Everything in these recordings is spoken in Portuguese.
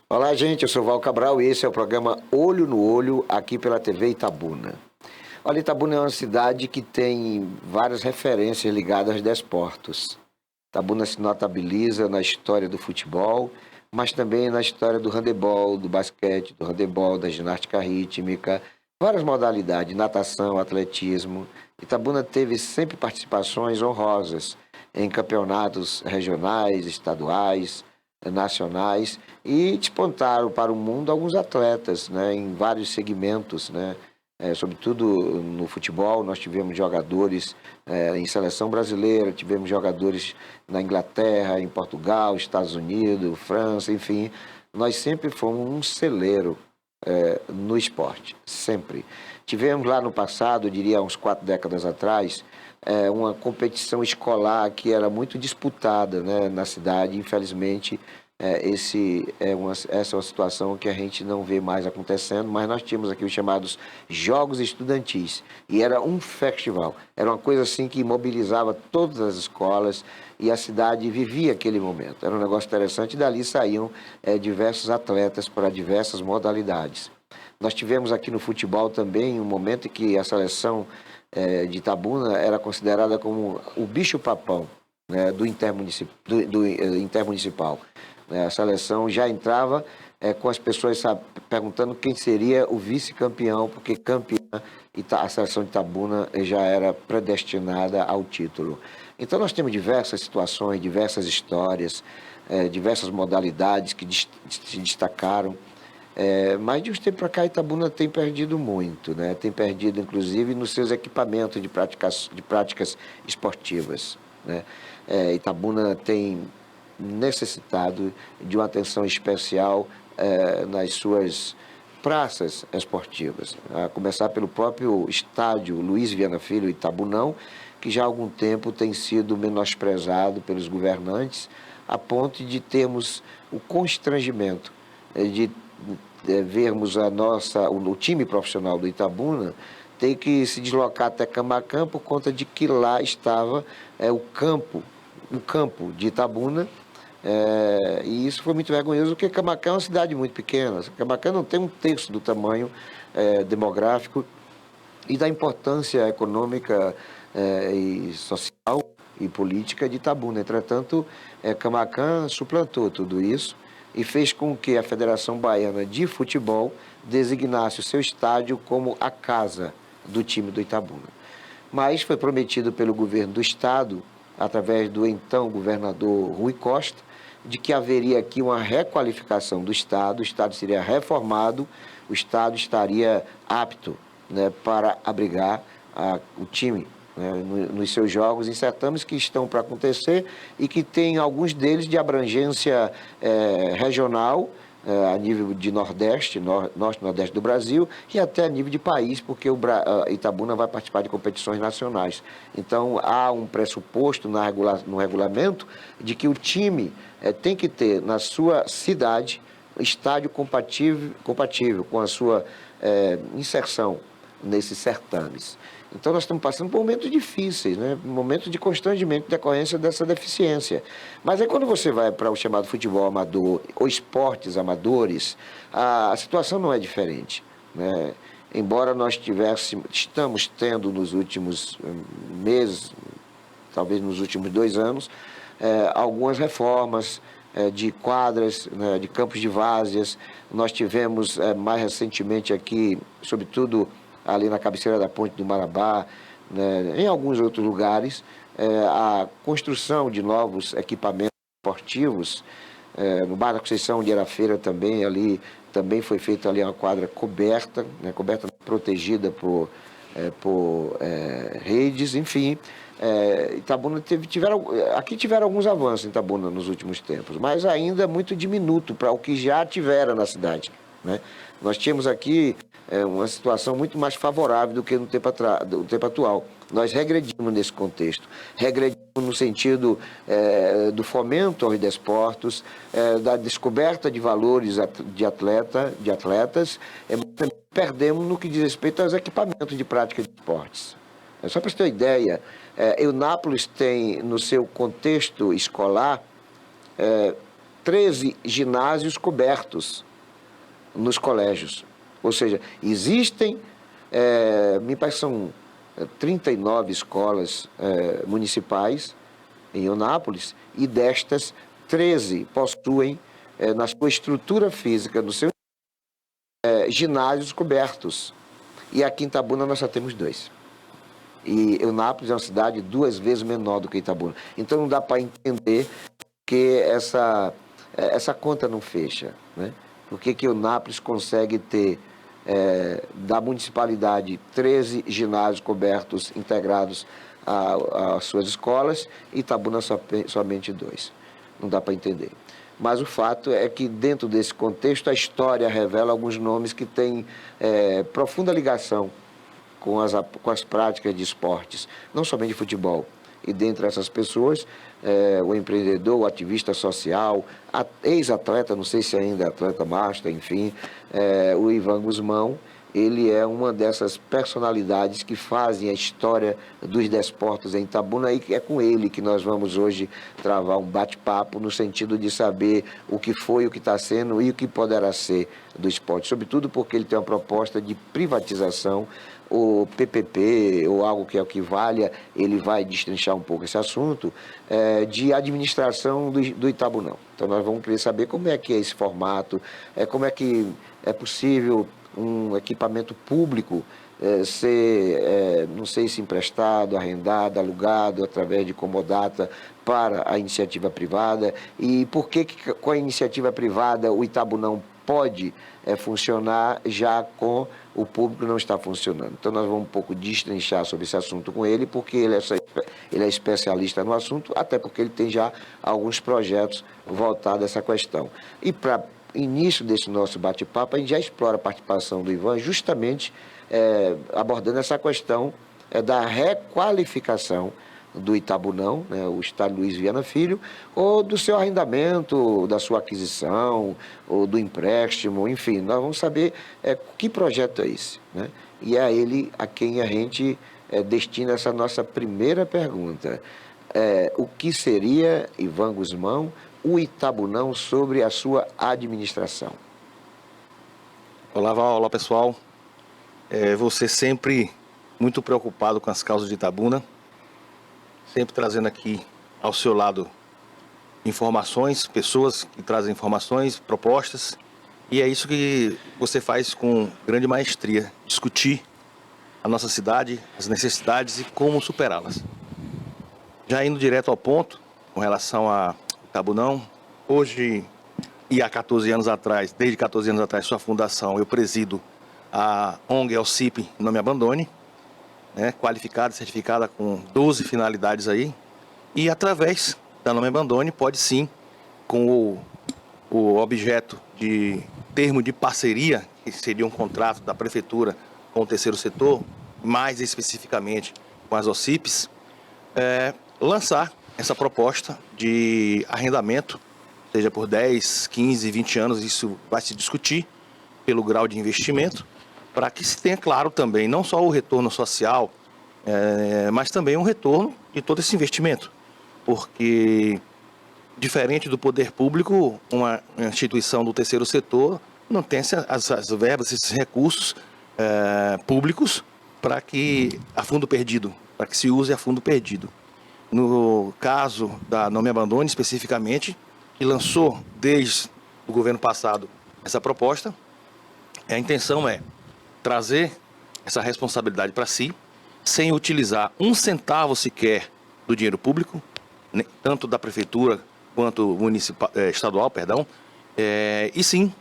Olá, gente, eu sou Val Cabral e esse é o programa Olho no Olho, aqui pela TV Itabuna. Olha, Itabuna é uma cidade que tem várias referências ligadas aos desportos. Itabuna se notabiliza na história do futebol, mas também na história do handebol, do basquete, do handebol, da ginástica rítmica, várias modalidades, natação, atletismo. Itabuna teve sempre participações honrosas em campeonatos regionais, estaduais, nacionais e despontaram para o mundo alguns atletas, né, em vários segmentos, né, sobretudo no futebol. Nós tivemos jogadores em seleção brasileira, tivemos jogadores na Inglaterra, em Portugal, Estados Unidos, França, enfim. Nós sempre fomos um celeiro no esporte, sempre. Tivemos lá no passado, eu diria uns 4 décadas atrás, uma competição escolar que era muito disputada, né, na cidade. Infelizmente, essa é uma situação que a gente não vê mais acontecendo, mas nós tínhamos aqui os chamados Jogos Estudantis, e era um festival, era uma coisa assim que mobilizava todas as escolas e a cidade vivia aquele momento. Era um negócio interessante e dali saíam diversos atletas para diversas modalidades. Nós tivemos aqui no futebol também um momento em que a seleção de Itabuna era considerada como o bicho-papão, né, do intermunicipal. A seleção já entrava com as pessoas perguntando quem seria o vice-campeão, porque campeã, a seleção de Itabuna já era predestinada ao título. Então nós temos diversas situações, diversas histórias, diversas modalidades que se destacaram. Mas de uns tempos para cá, Itabuna tem perdido muito, né? Tem perdido, inclusive, nos seus equipamentos de práticas esportivas, né? Itabuna tem necessitado de uma atenção especial nas suas praças esportivas, a começar pelo próprio estádio Luiz Viana Filho, Itabunão, que já há algum tempo tem sido menosprezado pelos governantes, a ponto de termos o constrangimento de vermos o time profissional do Itabuna ter que se deslocar até Camaquã por conta de que lá estava o campo de Itabuna. E isso foi muito vergonhoso, porque Camaquã é uma cidade muito pequena. Camaquã não tem um terço do tamanho demográfico e da importância econômica e social e política de Itabuna. Entretanto, Camaquã suplantou tudo isso e fez com que a Federação Baiana de Futebol designasse o seu estádio como a casa do time do Itabuna. Mas foi prometido pelo governo do estado, através do então governador Rui Costa, de que haveria aqui uma requalificação do estado, o estado seria reformado, o estado estaria apto, né, para abrigar o time, né, nos seus jogos em certames que estão para acontecer e que tem alguns deles de abrangência regional, a nível de Nordeste, Norte e Nordeste do Brasil, e até a nível de país, porque Itabuna vai participar de competições nacionais. Então, há um pressuposto no regulamento de que o time tem que ter na sua cidade estádio compatível com a sua inserção nesses certames. Então, nós estamos passando por momentos difíceis, né? Momentos de constrangimento em decorrência dessa deficiência. Mas aí, quando você vai para o chamado futebol amador ou esportes amadores, a situação não é diferente, né? Embora nós estamos tendo nos últimos meses, talvez nos últimos 2 anos, algumas reformas de quadras, né, de campos de várzeas. Nós tivemos mais recentemente aqui, sobretudo ali na cabeceira da Ponte do Marabá, né, em alguns outros lugares, a construção de novos equipamentos esportivos. No Bar da Conceição, onde era a feira também, ali também foi feita ali uma quadra coberta, né, coberta protegida por redes, enfim. Itabuna aqui tiveram alguns avanços em Itabuna nos últimos tempos, mas ainda muito diminuto para o que já tiveram na cidade, né? Nós tínhamos aqui uma situação muito mais favorável do que no tempo atual. Nós regredimos nesse contexto, regredimos no sentido do fomento aos desportos, da descoberta de valores de atletas, mas também perdemos no que diz respeito aos equipamentos de prática de esportes. Só para você ter uma ideia, Eunápolis tem no seu contexto escolar 13 ginásios cobertos nos colégios. Ou seja, existem, me parece que são 39 escolas municipais em Eunápolis, e destas, 13 possuem, na sua estrutura física, no seu ginásios cobertos. E aqui em Itabuna nós só temos 2. E Eunápolis é uma cidade 2 vezes menor do que Itabuna. Então não dá para entender que essa conta não fecha, né? Por que Eunápolis consegue ter, da municipalidade, 13 ginásios cobertos, integrados às suas escolas, e Itabuna somente 2? Não dá para entender. Mas o fato é que, dentro desse contexto, a história revela alguns nomes que têm profunda ligação com as práticas de esportes, não somente de futebol. E dentre essas pessoas, o empreendedor, o ativista social, ex-atleta, não sei se ainda é atleta master, enfim, o Ivan Guzmão, ele é uma dessas personalidades que fazem a história dos desportos em Itabuna, e é com ele que nós vamos hoje travar um bate-papo no sentido de saber o que foi, o que está sendo e o que poderá ser do esporte. Sobretudo porque ele tem uma proposta de privatização, o PPP, ou algo que é o que valha, ele vai destrinchar um pouco esse assunto, de administração do Itabunão. Então nós vamos querer saber como é que é esse formato, como é que é possível um equipamento público ser, não sei se emprestado, arrendado, alugado, através de comodata para a iniciativa privada, e por que com a iniciativa privada o Itabunão pode funcionar, já com o público não está funcionando. Então nós vamos um pouco destrinchar sobre esse assunto com ele, porque ele é especialista no assunto, até porque ele tem já alguns projetos voltados a essa questão. E para início desse nosso bate-papo, a gente já explora a participação do Ivan, justamente abordando essa questão da requalificação do Itabunão, né, o Estádio Luiz Viana Filho, ou do seu arrendamento, da sua aquisição, ou do empréstimo, enfim, nós vamos saber que projeto é esse, né? E é a ele a quem a gente destina essa nossa primeira pergunta. O que seria, Ivan Guzmão, o Itabunão sobre a sua administração? Olá, Val. Olá, pessoal. Você sempre muito preocupado com as causas de Itabuna, sempre trazendo aqui ao seu lado informações, pessoas que trazem informações, propostas, e é isso que você faz com grande maestria, discutir a nossa cidade, as necessidades e como superá-las. Já indo direto ao ponto, com relação a Itabunão, hoje e há 14 anos atrás, desde 14 anos atrás, sua fundação, eu presido a ONG Alcipe Não Me Abandone, né, qualificada, certificada com 12 finalidades aí, e através da Não Me Abandone pode sim, com o objeto de termo de parceria, que seria um contrato da prefeitura com o terceiro setor, mais especificamente com as OCIPs, lançar essa proposta de arrendamento, seja por 10, 15, 20 anos, isso vai se discutir pelo grau de investimento, para que se tenha claro também, não só o retorno social, mas também um retorno de todo esse investimento. Porque, diferente do poder público, uma instituição do terceiro setor não tem as verbas, esses recursos públicos para que a fundo perdido, para que se use a fundo perdido. No caso da Não Me Abandone, especificamente, que lançou desde o governo passado essa proposta, a intenção é trazer essa responsabilidade para si, sem utilizar um centavo sequer do dinheiro público, tanto da prefeitura quanto estadual, e sim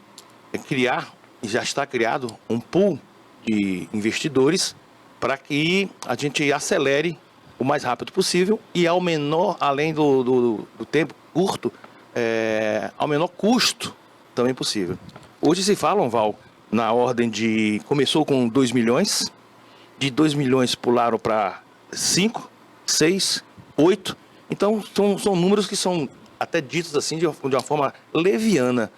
criar, e já está criado, um pool de investidores para que a gente acelere o mais rápido possível e ao menor, além do tempo curto, ao menor custo também possível. Hoje se falam, Val, na ordem de... Começou com 2 milhões, de 2 milhões pularam para 5, 6, 8. Então, são números que são até ditos assim de uma forma leviana,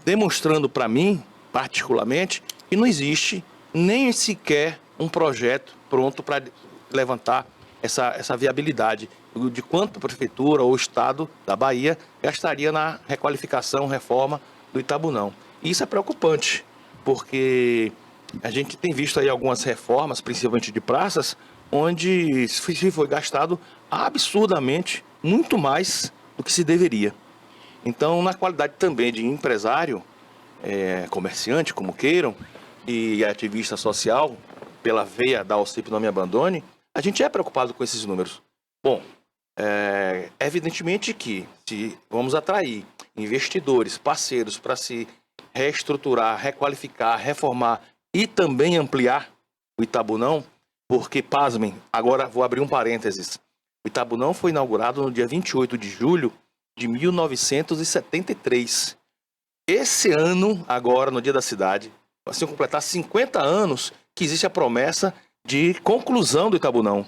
demonstrando para mim, particularmente, que não existe nem sequer um projeto pronto para levantar essa viabilidade de quanto a Prefeitura ou o Estado da Bahia gastaria na requalificação, reforma do Itabunão. E isso é preocupante, porque a gente tem visto aí algumas reformas, principalmente de praças, onde se foi gastado absurdamente muito mais do que se deveria. Então, na qualidade também de empresário, comerciante, como queiram, e ativista social, pela veia da Alcipe Não Me Abandone, a gente é preocupado com esses números. Bom, evidentemente que se vamos atrair investidores, parceiros para se reestruturar, requalificar, reformar e também ampliar o Itabunão, porque, pasmem, agora vou abrir um parênteses, o Itabunão foi inaugurado no dia 28 de julho de 1973. Esse ano, agora, no Dia da Cidade, vai se completar 50 anos que existe a promessa de conclusão do Itabunão.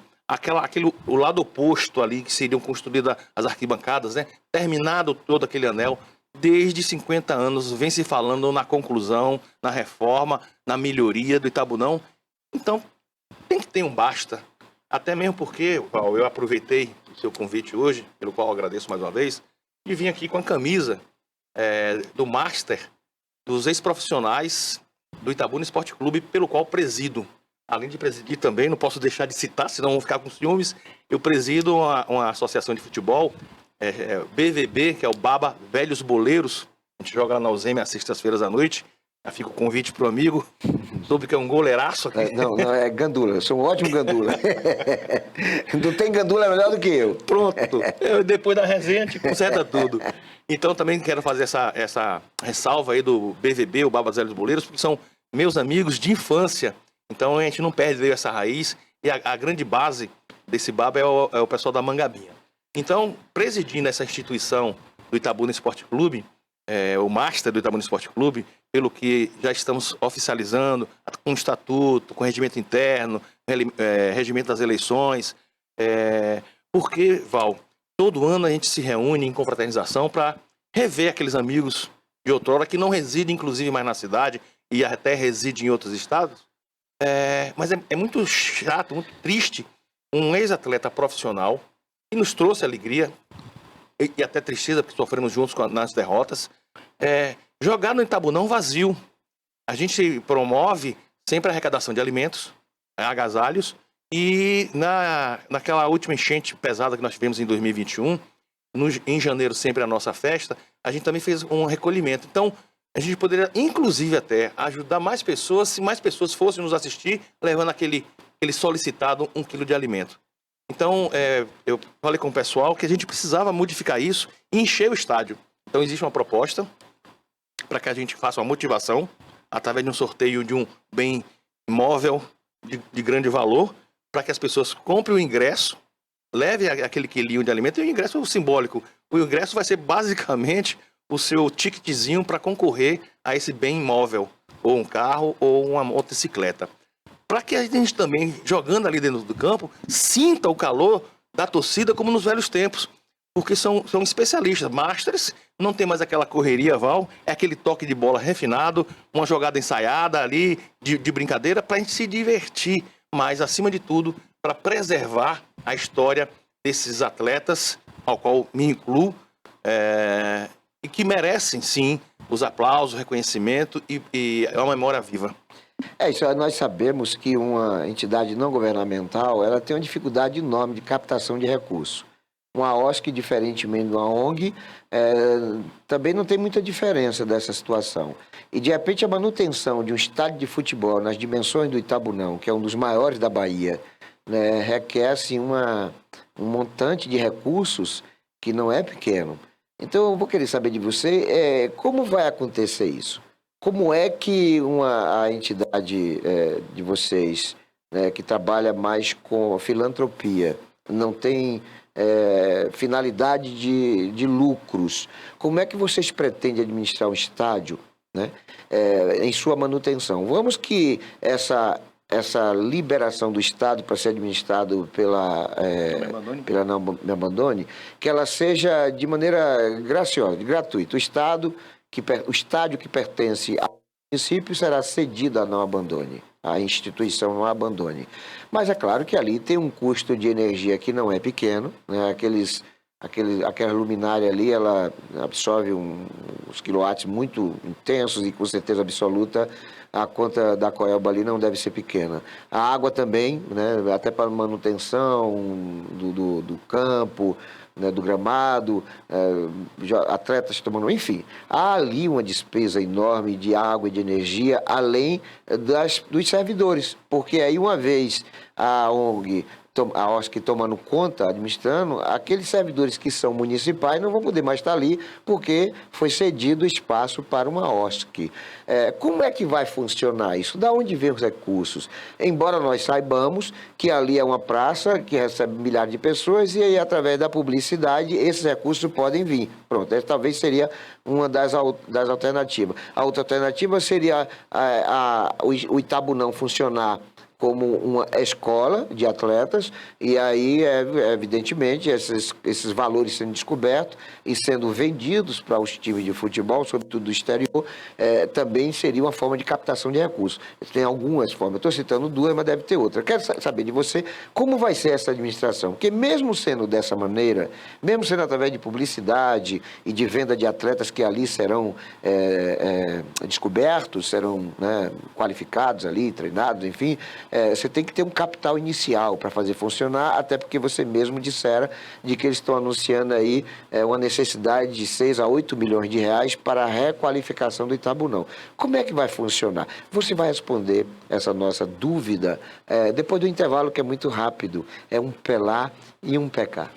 O lado oposto ali, que seriam construídas as arquibancadas, né? Terminado todo aquele anel, desde 50 anos vem se falando na conclusão, na reforma, na melhoria do Itabunão. Então, tem que ter um basta. Até mesmo porque, Paulo, eu aproveitei o seu convite hoje, pelo qual eu agradeço mais uma vez, e vim aqui com a camisa do Master dos ex-profissionais do Itabuna Esporte Clube, pelo qual presido. Além de presidir também, não posso deixar de citar, senão vão ficar com ciúmes, eu presido uma associação de futebol, BVB, que é o Baba Velhos Boleiros. A gente joga lá na Alzheimer às sextas-feiras à noite. Já fica o convite pro amigo. Soube que é um goleiraço aqui. Não, é gandula. Eu sou um ótimo gandula. Não tem gandula melhor do que eu. Pronto. Depois da resenha a gente conserta tudo. Então também quero fazer essa ressalva aí do BVB, o Baba Velhos Boleiros, porque são meus amigos de infância. Então a gente não perde essa raiz. E a grande base desse Baba é o pessoal da Mangabinha. Então, presidindo essa instituição do Itabuna Esporte Clube, o Master do Itabuna Esporte Clube, pelo que já estamos oficializando, com estatuto, com regimento interno, regimento das eleições. Porque, Val, todo ano a gente se reúne em confraternização para rever aqueles amigos de outrora que não residem, inclusive, mais na cidade e até residem em outros estados. Mas é muito chato, muito triste, um ex-atleta profissional que nos trouxe alegria e até tristeza, porque sofremos juntos nas derrotas, jogar no Itabunão vazio. A gente promove sempre a arrecadação de alimentos, agasalhos, e naquela última enchente pesada que nós tivemos em 2021, em janeiro sempre a nossa festa, a gente também fez um recolhimento. Então, a gente poderia, inclusive, até ajudar mais pessoas, se mais pessoas fossem nos assistir, levando aquele solicitado 1 quilo de alimento. Então, eu falei com o pessoal que a gente precisava modificar isso e encher o estádio. Então, existe uma proposta para que a gente faça uma motivação através de um sorteio de um bem imóvel de grande valor, para que as pessoas comprem o ingresso, levem aquele quilinho de alimento, e o ingresso simbólico. O ingresso vai ser basicamente o seu ticketzinho para concorrer a esse bem imóvel, ou um carro, ou uma motocicleta. Para que a gente também, jogando ali dentro do campo, sinta o calor da torcida como nos velhos tempos. Porque são especialistas. Masters não tem mais aquela correria, Val, é aquele toque de bola refinado, uma jogada ensaiada ali, de brincadeira, para a gente se divertir. Mas, acima de tudo, para preservar a história desses atletas, ao qual me incluo, e que merecem, sim, os aplausos, o reconhecimento e uma memória viva. Isso, nós sabemos que uma entidade não governamental, ela tem uma dificuldade enorme de captação de recursos. Uma OSC, diferentemente de uma ONG, também não tem muita diferença dessa situação. E, de repente, a manutenção de um estádio de futebol nas dimensões do Itabunão, que é um dos maiores da Bahia, né, requer, assim, um montante de recursos que não é pequeno. Então, eu vou querer saber de você, como vai acontecer isso? Como é que a entidade de vocês, né, que trabalha mais com filantropia, não tem finalidade de lucros, como é que vocês pretendem administrar um estádio, né, em sua manutenção? Vamos que essa liberação do Estado para ser administrado pela Não Me Abandone, que ela seja de maneira graciosa, gratuita. O estádio que pertence município será cedida, não abandone, a instituição não abandone. Mas é claro que ali tem um custo de energia que não é pequeno, né? Aquela luminária ali, ela absorve uns quilowatts muito intensos e com certeza absoluta a conta da Coelba ali não deve ser pequena. A água também, né? Até para manutenção do campo, né, do gramado, atletas tomando, enfim, há ali uma despesa enorme de água e de energia, além dos servidores, porque aí uma vez a ONG, a OSC tomando conta, administrando, aqueles servidores que são municipais não vão poder mais estar ali, porque foi cedido espaço para uma OSC. Como é que vai funcionar isso? Da onde vem os recursos? Embora nós saibamos que ali é uma praça que recebe milhares de pessoas e aí, através da publicidade, esses recursos podem vir. Pronto, essa talvez seria uma das alternativas. A outra alternativa seria o Itabunão funcionar como uma escola de atletas, e aí, evidentemente, esses valores sendo descobertos e sendo vendidos para os times de futebol, sobretudo do exterior, também seria uma forma de captação de recursos. Tem algumas formas, eu estou citando duas, mas deve ter outra. Eu quero saber de você como vai ser essa administração, porque mesmo sendo dessa maneira, mesmo sendo através de publicidade e de venda de atletas que ali serão descobertos, serão, né, qualificados ali, treinados, enfim, você tem que ter um capital inicial para fazer funcionar, até porque você mesmo dissera de que eles estão anunciando aí uma necessidade de 6 a 8 milhões de reais para a requalificação do Itabunão. Como é que vai funcionar? Você vai responder essa nossa dúvida depois do intervalo, que é muito rápido. É um pelar e um pecar.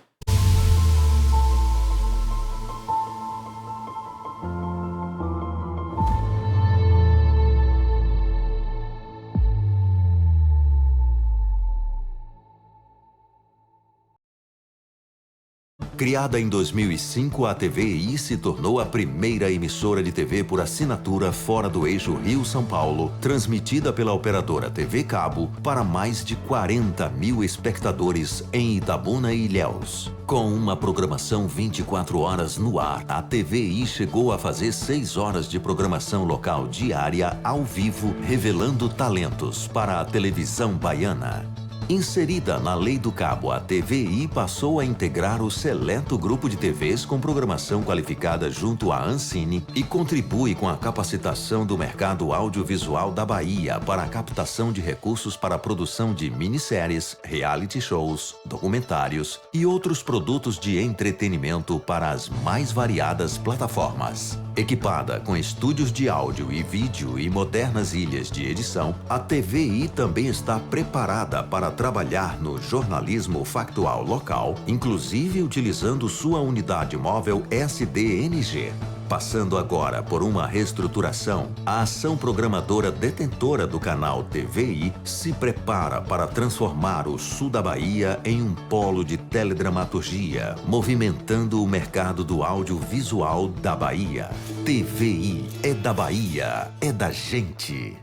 Criada em 2005, a TVI se tornou a primeira emissora de TV por assinatura fora do eixo Rio-São Paulo, transmitida pela operadora TV Cabo para mais de 40 mil espectadores em Itabuna e Ilhéus. Com uma programação 24 horas no ar, a TVI chegou a fazer 6 horas de programação local diária ao vivo, revelando talentos para a televisão baiana. Inserida na Lei do Cabo, a TVI passou a integrar o seleto grupo de TVs com programação qualificada junto à Ancine e contribui com a capacitação do mercado audiovisual da Bahia para a captação de recursos para a produção de minisséries, reality shows, documentários e outros produtos de entretenimento para as mais variadas plataformas. Equipada com estúdios de áudio e vídeo e modernas ilhas de edição, a TVI também está preparada para trabalhar no jornalismo factual local, inclusive utilizando sua unidade móvel SDNG. Passando agora por uma reestruturação, a ação programadora detentora do canal TVI se prepara para transformar o sul da Bahia em um polo de teledramaturgia, movimentando o mercado do audiovisual da Bahia. TVI é da Bahia, é da gente.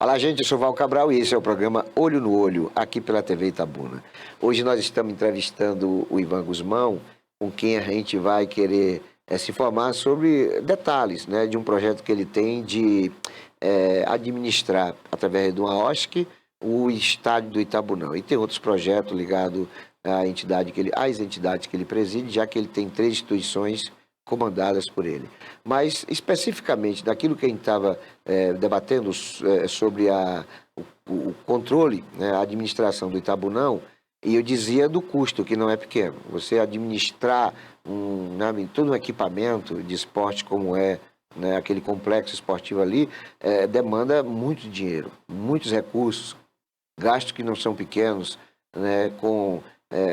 Olá, gente, eu sou Val Cabral e esse é o programa Olho no Olho, aqui pela TV Itabuna. Hoje nós estamos entrevistando o Ivan Guzmão, com quem a gente vai querer se informar sobre detalhes, né, de um projeto que ele tem de administrar, através de uma OSC, o estádio do Itabunão. E tem outros projetos ligados às entidades que ele preside, já que ele tem 3 instituições comandadas por ele. Mas, especificamente, daquilo que a gente estava debatendo sobre o controle, né, a administração do Itabunão, e eu dizia do custo, que não é pequeno. Você administrar todo um equipamento de esporte como né, aquele complexo esportivo ali, demanda muito dinheiro, muitos recursos, gastos que não são pequenos, né, com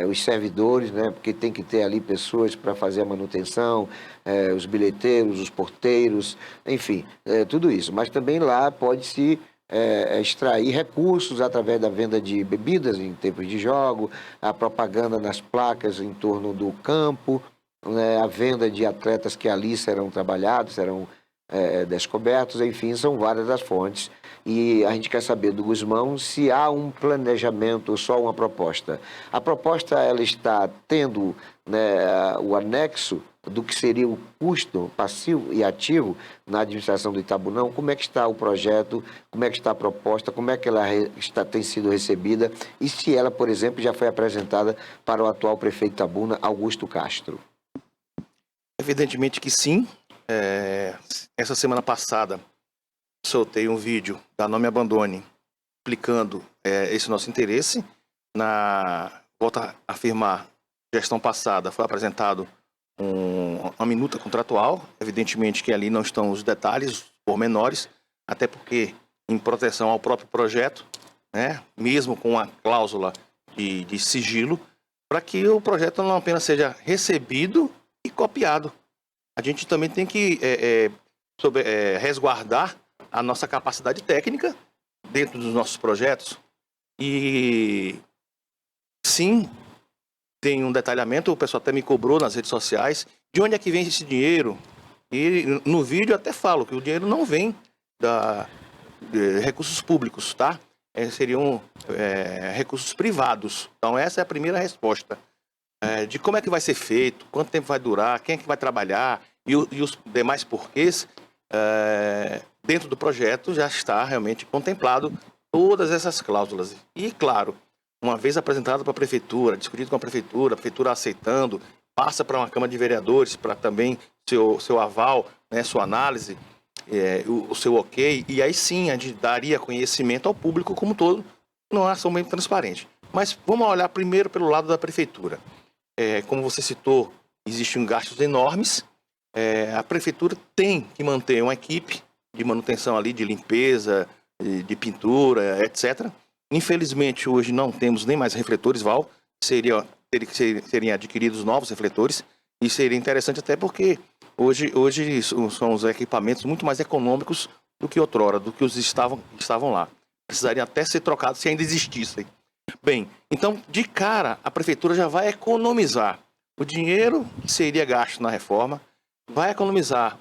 os servidores, né, porque tem que ter ali pessoas para fazer a manutenção, os bilheteiros, os porteiros, enfim, tudo isso. Mas também lá pode-se extrair recursos através da venda de bebidas em tempos de jogo, a propaganda nas placas em torno do campo, né, a venda de atletas que ali serão trabalhados, serão descobertos, enfim, são várias as fontes. E a gente quer saber do Gusmão se há um planejamento ou só uma proposta. A proposta, ela está tendo, né, o anexo do que seria o custo passivo e ativo na administração do Itabunão. Como é que está o projeto, como é que está a proposta, como é que ela tem sido recebida e se ela, por exemplo, já foi apresentada para o atual prefeito de Itabuna, Augusto Castro. Evidentemente que sim. Essa semana passada soltei um vídeo da Não Me Abandone explicando esse nosso interesse. Volto a afirmar, gestão passada foi apresentado uma minuta contratual. Evidentemente que ali não estão os detalhes, os pormenores, até porque em proteção ao próprio projeto, né, mesmo com a cláusula de sigilo, para que o projeto não apenas seja recebido e copiado. A gente também tem que resguardar a nossa capacidade técnica dentro dos nossos projetos. E sim, tem um detalhamento, o pessoal até me cobrou nas redes sociais, de onde é que vem esse dinheiro. E no vídeo eu até falo que o dinheiro não vem de recursos públicos, tá? Seriam recursos privados. Então essa é a primeira resposta. De como é que vai ser feito, quanto tempo vai durar, quem é que vai trabalhar e os demais porquês, dentro do projeto já está realmente contemplado todas essas cláusulas. E, claro, uma vez apresentado para a prefeitura, discutido com a prefeitura aceitando, passa para uma Câmara de Vereadores para também seu aval, né, sua análise, o seu ok, e aí sim a gente daria conhecimento ao público como um todo, numa ação bem transparente. Mas vamos olhar primeiro pelo lado da prefeitura. Como você citou, existem gastos enormes. A prefeitura tem que manter uma equipe de manutenção ali, de limpeza, de pintura, etc. Infelizmente, hoje não temos nem mais refletores, Val. Seriam adquiridos novos refletores. E seria interessante até porque hoje são os equipamentos muito mais econômicos do que outrora, do que os estavam lá. Precisariam até ser trocados se ainda existissem. Bem, então, de cara, a prefeitura já vai economizar o dinheiro que seria gasto na reforma, vai economizar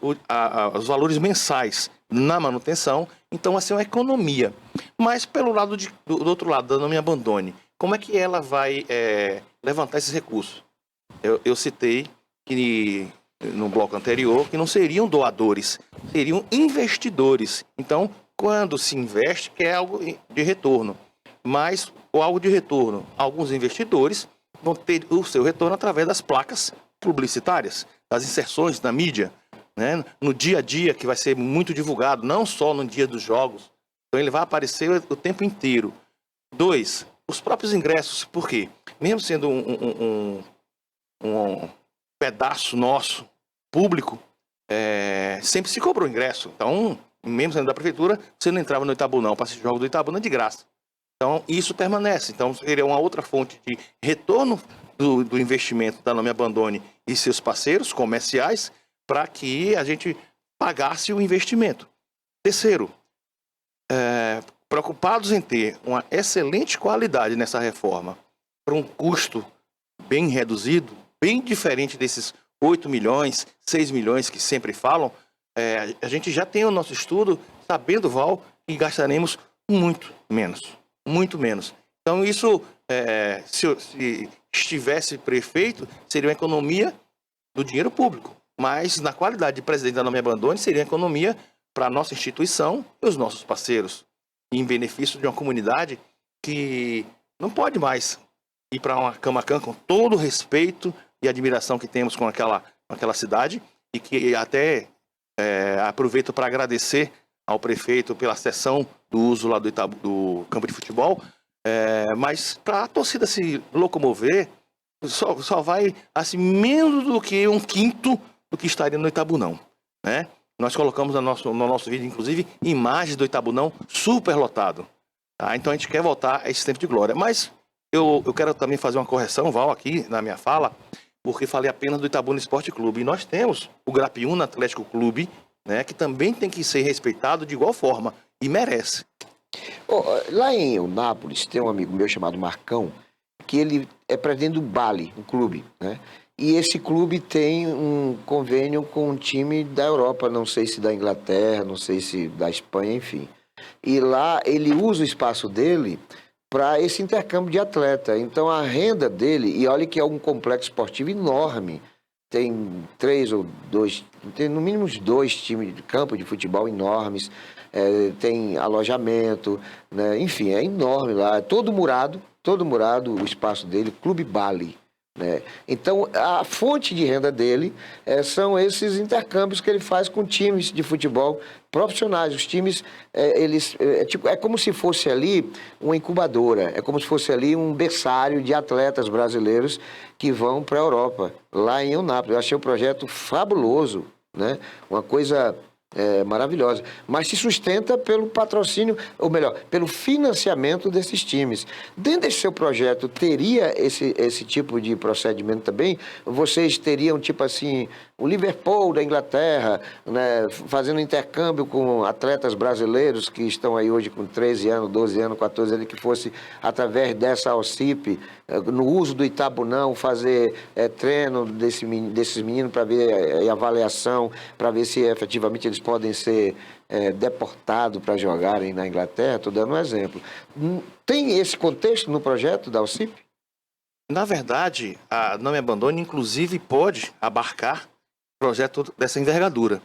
os valores mensais na manutenção, então vai ser uma economia. Mas pelo lado do outro lado, da Não Me Abandone, como é que ela vai levantar esses recursos? Eu citei que no bloco anterior que não seriam doadores, seriam investidores. Então, quando se investe, quer algo de retorno. Mas algo de retorno, alguns investidores vão ter o seu retorno através das placas publicitárias, das inserções na mídia, né? No dia a dia, que vai ser muito divulgado, não só no dia dos jogos. Então ele vai aparecer o tempo inteiro. 2, os próprios ingressos, por quê? Mesmo sendo um pedaço nosso, público, sempre se cobrou ingresso. Então, mesmo sendo da prefeitura, você não entrava no Itabunão para assistir o jogo do Itabuna de graça. Então, isso permanece. Então, seria uma outra fonte de retorno do investimento da Não Me Abandone e seus parceiros comerciais para que a gente pagasse o investimento. Terceiro, preocupados em ter uma excelente qualidade nessa reforma por um custo bem reduzido, bem diferente desses 8 milhões, 6 milhões que sempre falam, a gente já tem o nosso estudo sabendo, Val, que gastaremos muito menos. Muito menos. Então, isso, se estivesse prefeito, seria uma economia do dinheiro público. Mas, na qualidade de presidente da Não Me Abandone, seria uma economia para a nossa instituição e os nossos parceiros. Em benefício de uma comunidade que não pode mais ir para uma Camaquã com todo o respeito e admiração que temos com aquela cidade. E que até aproveito para agradecer ao prefeito pela cessão do uso lá do campo de futebol, mas para a torcida se locomover, só vai assim, menos do que 1/5 do que estaria no Itabunão, né? Nós colocamos no nosso vídeo, inclusive, imagens do Itabunão superlotado. Tá? Então a gente quer voltar a esse tempo de glória. Mas eu quero também fazer uma correção, Val, aqui na minha fala, porque falei apenas do Itabuna Esporte Clube. E nós temos o Grapiúna Atlético Clube, né, que também tem que ser respeitado de igual forma, e merece. Lá em Eunápolis tem um amigo meu chamado Marcão, que ele é presidente do Bali, um clube, né? e esse clube tem um convênio com um time da Europa, não sei se da Inglaterra, não sei se da Espanha, enfim. E lá ele usa o espaço dele para esse intercâmbio de atleta. Então a renda dele, e olha que é um complexo esportivo enorme, tem 3 ou 2, tem no mínimo uns 2 times de campo de futebol enormes, tem alojamento, né? Enfim, é enorme lá, todo murado o espaço dele, Clube Bali. Né? Então, a fonte de renda dele são esses intercâmbios que ele faz com times de futebol profissionais. Os times, é como se fosse ali uma incubadora, é como se fosse ali um berçário de atletas brasileiros que vão para a Europa, lá em Eunápolis. Eu achei o projeto fabuloso, né? Uma coisa maravilhosa, mas se sustenta pelo patrocínio, ou melhor, pelo financiamento desses times. Dentro desse seu projeto, teria esse tipo de procedimento também? Vocês teriam, tipo assim, o Liverpool da Inglaterra, né, fazendo intercâmbio com atletas brasileiros que estão aí hoje com 13 anos, 12 anos, 14 anos, que fosse através dessa Alcipe, no uso do Itabunão, fazer treino desses meninos para ver avaliação, para ver se efetivamente eles podem ser deportados para jogarem na Inglaterra. Estou dando um exemplo. Tem esse contexto no projeto da Alcipe? Na verdade, a Não Me Abandone, inclusive, pode abarcar projeto dessa envergadura.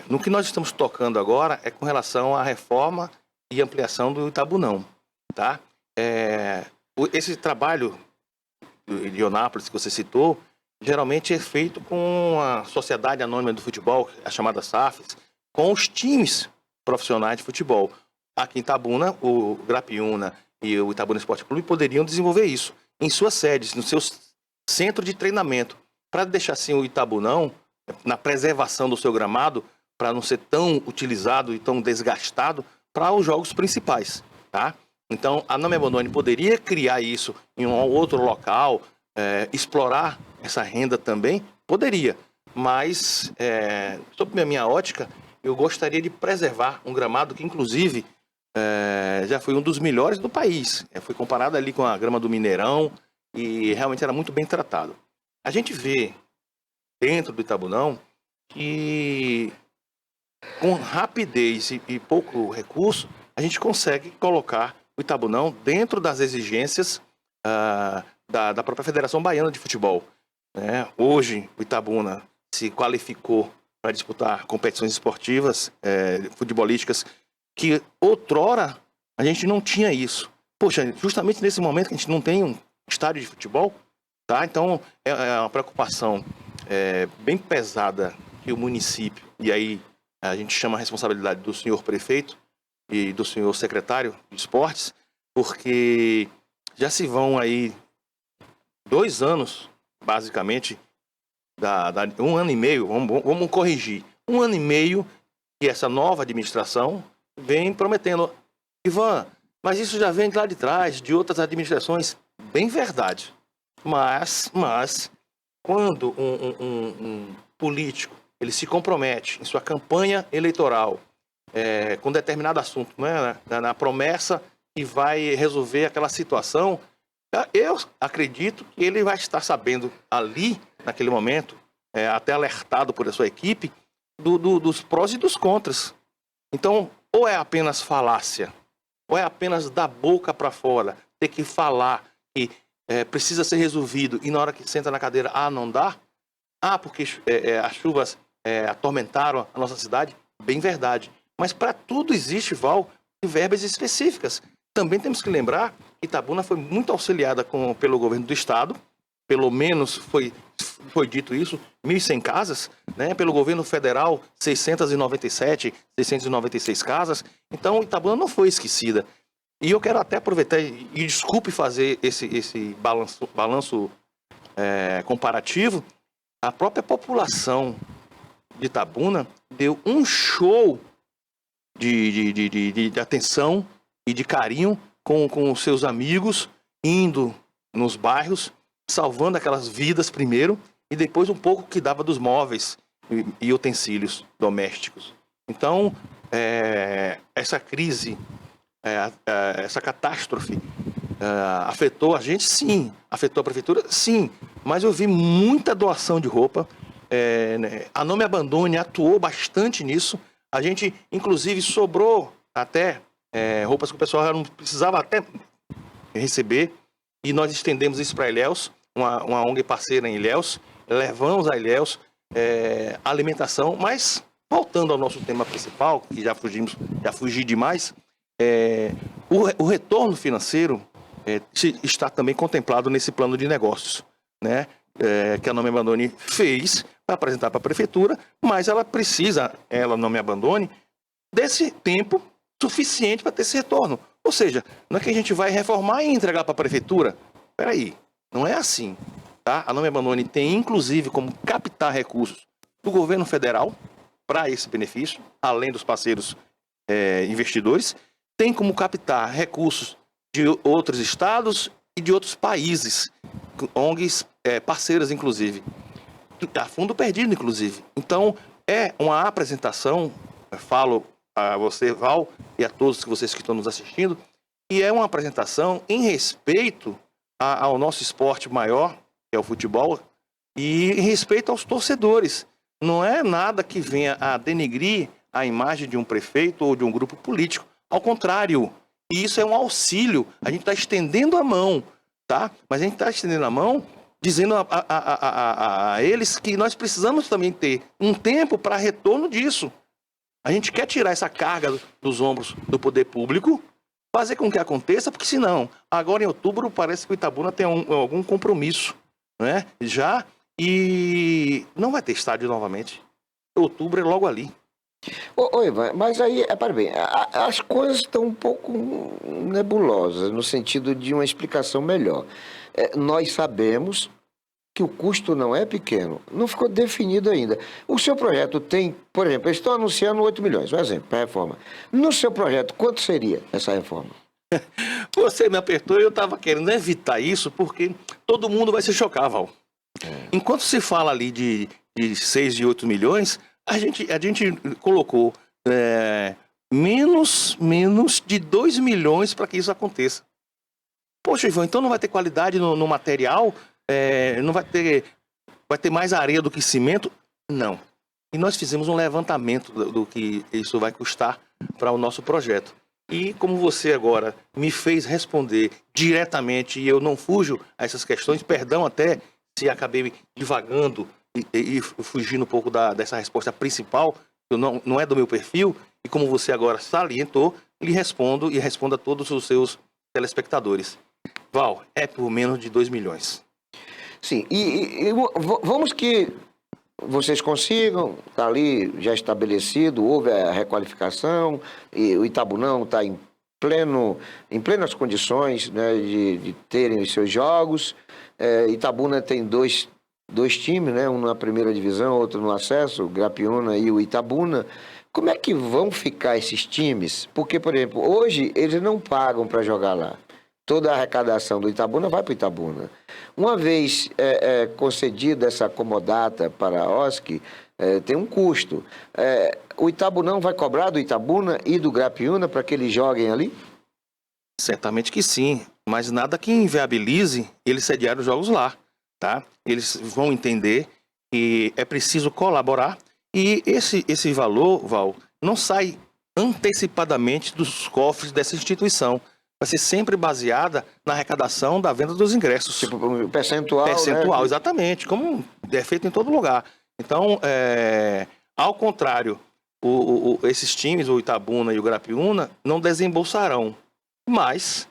No que nós estamos tocando agora é com relação à reforma e ampliação do Itabunão, tá? Esse trabalho de Eunápolis que você citou, geralmente é feito com a Sociedade Anônima do Futebol, a chamada SAFs, com os times profissionais de futebol. Aqui em Itabuna, o Grapiúna e o Itabuna Esporte Clube poderiam desenvolver isso em suas sedes, no seu centro de treinamento, para deixar assim o Itabunão, na preservação do seu gramado, para não ser tão utilizado e tão desgastado para os jogos principais, tá? Então, a Não Me Abandone poderia criar isso em um outro local, explorar essa renda também? Poderia, mas, sob a minha ótica, eu gostaria de preservar um gramado que, inclusive, já foi um dos melhores do país. Foi comparado ali com a grama do Mineirão e realmente era muito bem tratado. A gente vê dentro do Itabunão que, com rapidez e pouco recurso, a gente consegue colocar o Itabunão dentro das exigências da própria Federação Baiana de Futebol. Hoje, o Itabuna se qualificou para disputar competições esportivas, futebolísticas, que outrora a gente não tinha isso. Poxa, justamente nesse momento que a gente não tem um estádio de futebol, tá? Então, é uma preocupação bem pesada que o município, e aí a gente chama a responsabilidade do senhor prefeito e do senhor secretário de esportes, porque já se vão aí 2 anos, basicamente, 1 ano e meio, vamos corrigir, 1 ano e meio que essa nova administração vem prometendo. Ivan, mas isso já vem lá de trás, de outras administrações. Bem verdade. Mas quando um político ele se compromete em sua campanha eleitoral com determinado assunto, né, na promessa que vai resolver aquela situação, eu acredito que ele vai estar sabendo ali, naquele momento, até alertado por a sua equipe, dos prós e dos contras. Então, ou é apenas falácia, ou é apenas da boca para fora, ter que falar que precisa ser resolvido e na hora que senta na cadeira, não dá? Porque as chuvas atormentaram a nossa cidade? Bem verdade. Mas para tudo existe, Val, verbas específicas. Também temos que lembrar que Itabuna foi muito auxiliada pelo governo do estado, pelo menos foi dito isso, 1.100 casas, né? Pelo governo federal, 697, 696 casas. Então, Itabuna não foi esquecida. E eu quero até aproveitar, e desculpe fazer esse balanço comparativo, a própria população de Itabuna deu um show de atenção e de carinho com os seus amigos, indo nos bairros, salvando aquelas vidas primeiro, e depois um pouco que dava dos móveis e utensílios domésticos. Então, essa crise, essa catástrofe afetou a gente? Sim. Afetou a prefeitura? Sim. mas eu vi muita doação de roupa. A Não Me Abandone atuou bastante nisso. A gente, inclusive, sobrou até roupas que o pessoal não precisava até receber, e nós estendemos isso para Ilhéus, uma ONG parceira em Ilhéus, levamos a Ilhéus alimentação, mas voltando ao nosso tema principal, que já fugi demais, o retorno financeiro está também contemplado nesse plano de negócios, né? Que a Não Me Abandone fez para apresentar para a prefeitura, mas ela Não Me Abandone, desse tempo suficiente para ter esse retorno. Ou seja, não é que a gente vai reformar e entregar para a prefeitura. Espera aí, não é assim. Tá? A Não Me Abandone tem, inclusive, como captar recursos do governo federal para esse benefício, além dos parceiros investidores. Tem como captar recursos de outros estados e de outros países, ONGs parceiras, inclusive. A fundo perdido, inclusive. Então, é uma apresentação, falo a você, Val, e a todos vocês que estão nos assistindo, e é uma apresentação em respeito ao nosso esporte maior, que é o futebol, e em respeito aos torcedores. Não é nada que venha a denegrir a imagem de um prefeito ou de um grupo político. Ao contrário, isso é um auxílio. A gente está estendendo a mão, tá? Mas a gente está estendendo a mão dizendo a eles que nós precisamos também ter um tempo para retorno disso. A gente quer tirar essa carga dos ombros do poder público, fazer com que aconteça, porque senão, agora em outubro, parece que o Itabuna tem algum compromisso, né? Já, e não vai ter estádio novamente. Outubro é logo ali. Oi, Ivan, mas aí, para bem, as coisas estão um pouco nebulosas, no sentido de uma explicação melhor. Nós sabemos que o custo não é pequeno, não ficou definido ainda. O seu projeto tem, por exemplo, eles estão anunciando 8 milhões, um exemplo, para a reforma. No seu projeto, quanto seria essa reforma? Você me apertou e eu estava querendo evitar isso, porque todo mundo vai se chocar, Val. Enquanto se fala ali de 6 e 8 milhões, a gente colocou menos de 2 milhões para que isso aconteça. Poxa, Ivan, então não vai ter qualidade no material? Não vai ter mais areia do que cimento? Não. E nós fizemos um levantamento do que isso vai custar para o nosso projeto. E como você agora me fez responder diretamente e eu não fujo a essas questões, perdão até se acabei divagando e fugindo um pouco dessa resposta principal, que não é do meu perfil, e como você agora salientou, lhe respondo e respondo a todos os seus telespectadores. Val, é por menos de 2 milhões. Sim, e vamos que vocês consigam, está ali já estabelecido, houve a requalificação, e o Itabunão está em plenas condições, né, de terem os seus jogos. Itabuna tem dois times, né, um na primeira divisão, outro no acesso, o Grapiúna e o Itabuna. Como é que vão ficar esses times? Porque, por exemplo, hoje eles não pagam para jogar lá. Toda a arrecadação do Itabuna vai para o Itabuna. Uma vez concedida essa comodata para a OSC, tem um custo. O Itabunão vai cobrar do Itabuna e do Grapiúna para que eles joguem ali? Certamente que sim, mas nada que inviabilize eles sediarem os jogos lá, tá? Eles vão entender que é preciso colaborar e esse valor, Val, não sai antecipadamente dos cofres dessa instituição. Vai ser sempre baseada na arrecadação da venda dos ingressos. Tipo, um percentual, Percentual, né? exatamente, como é feito em todo lugar. Então, ao contrário, esses times, o Itabuna e o Grapiúna, não desembolsarão, mas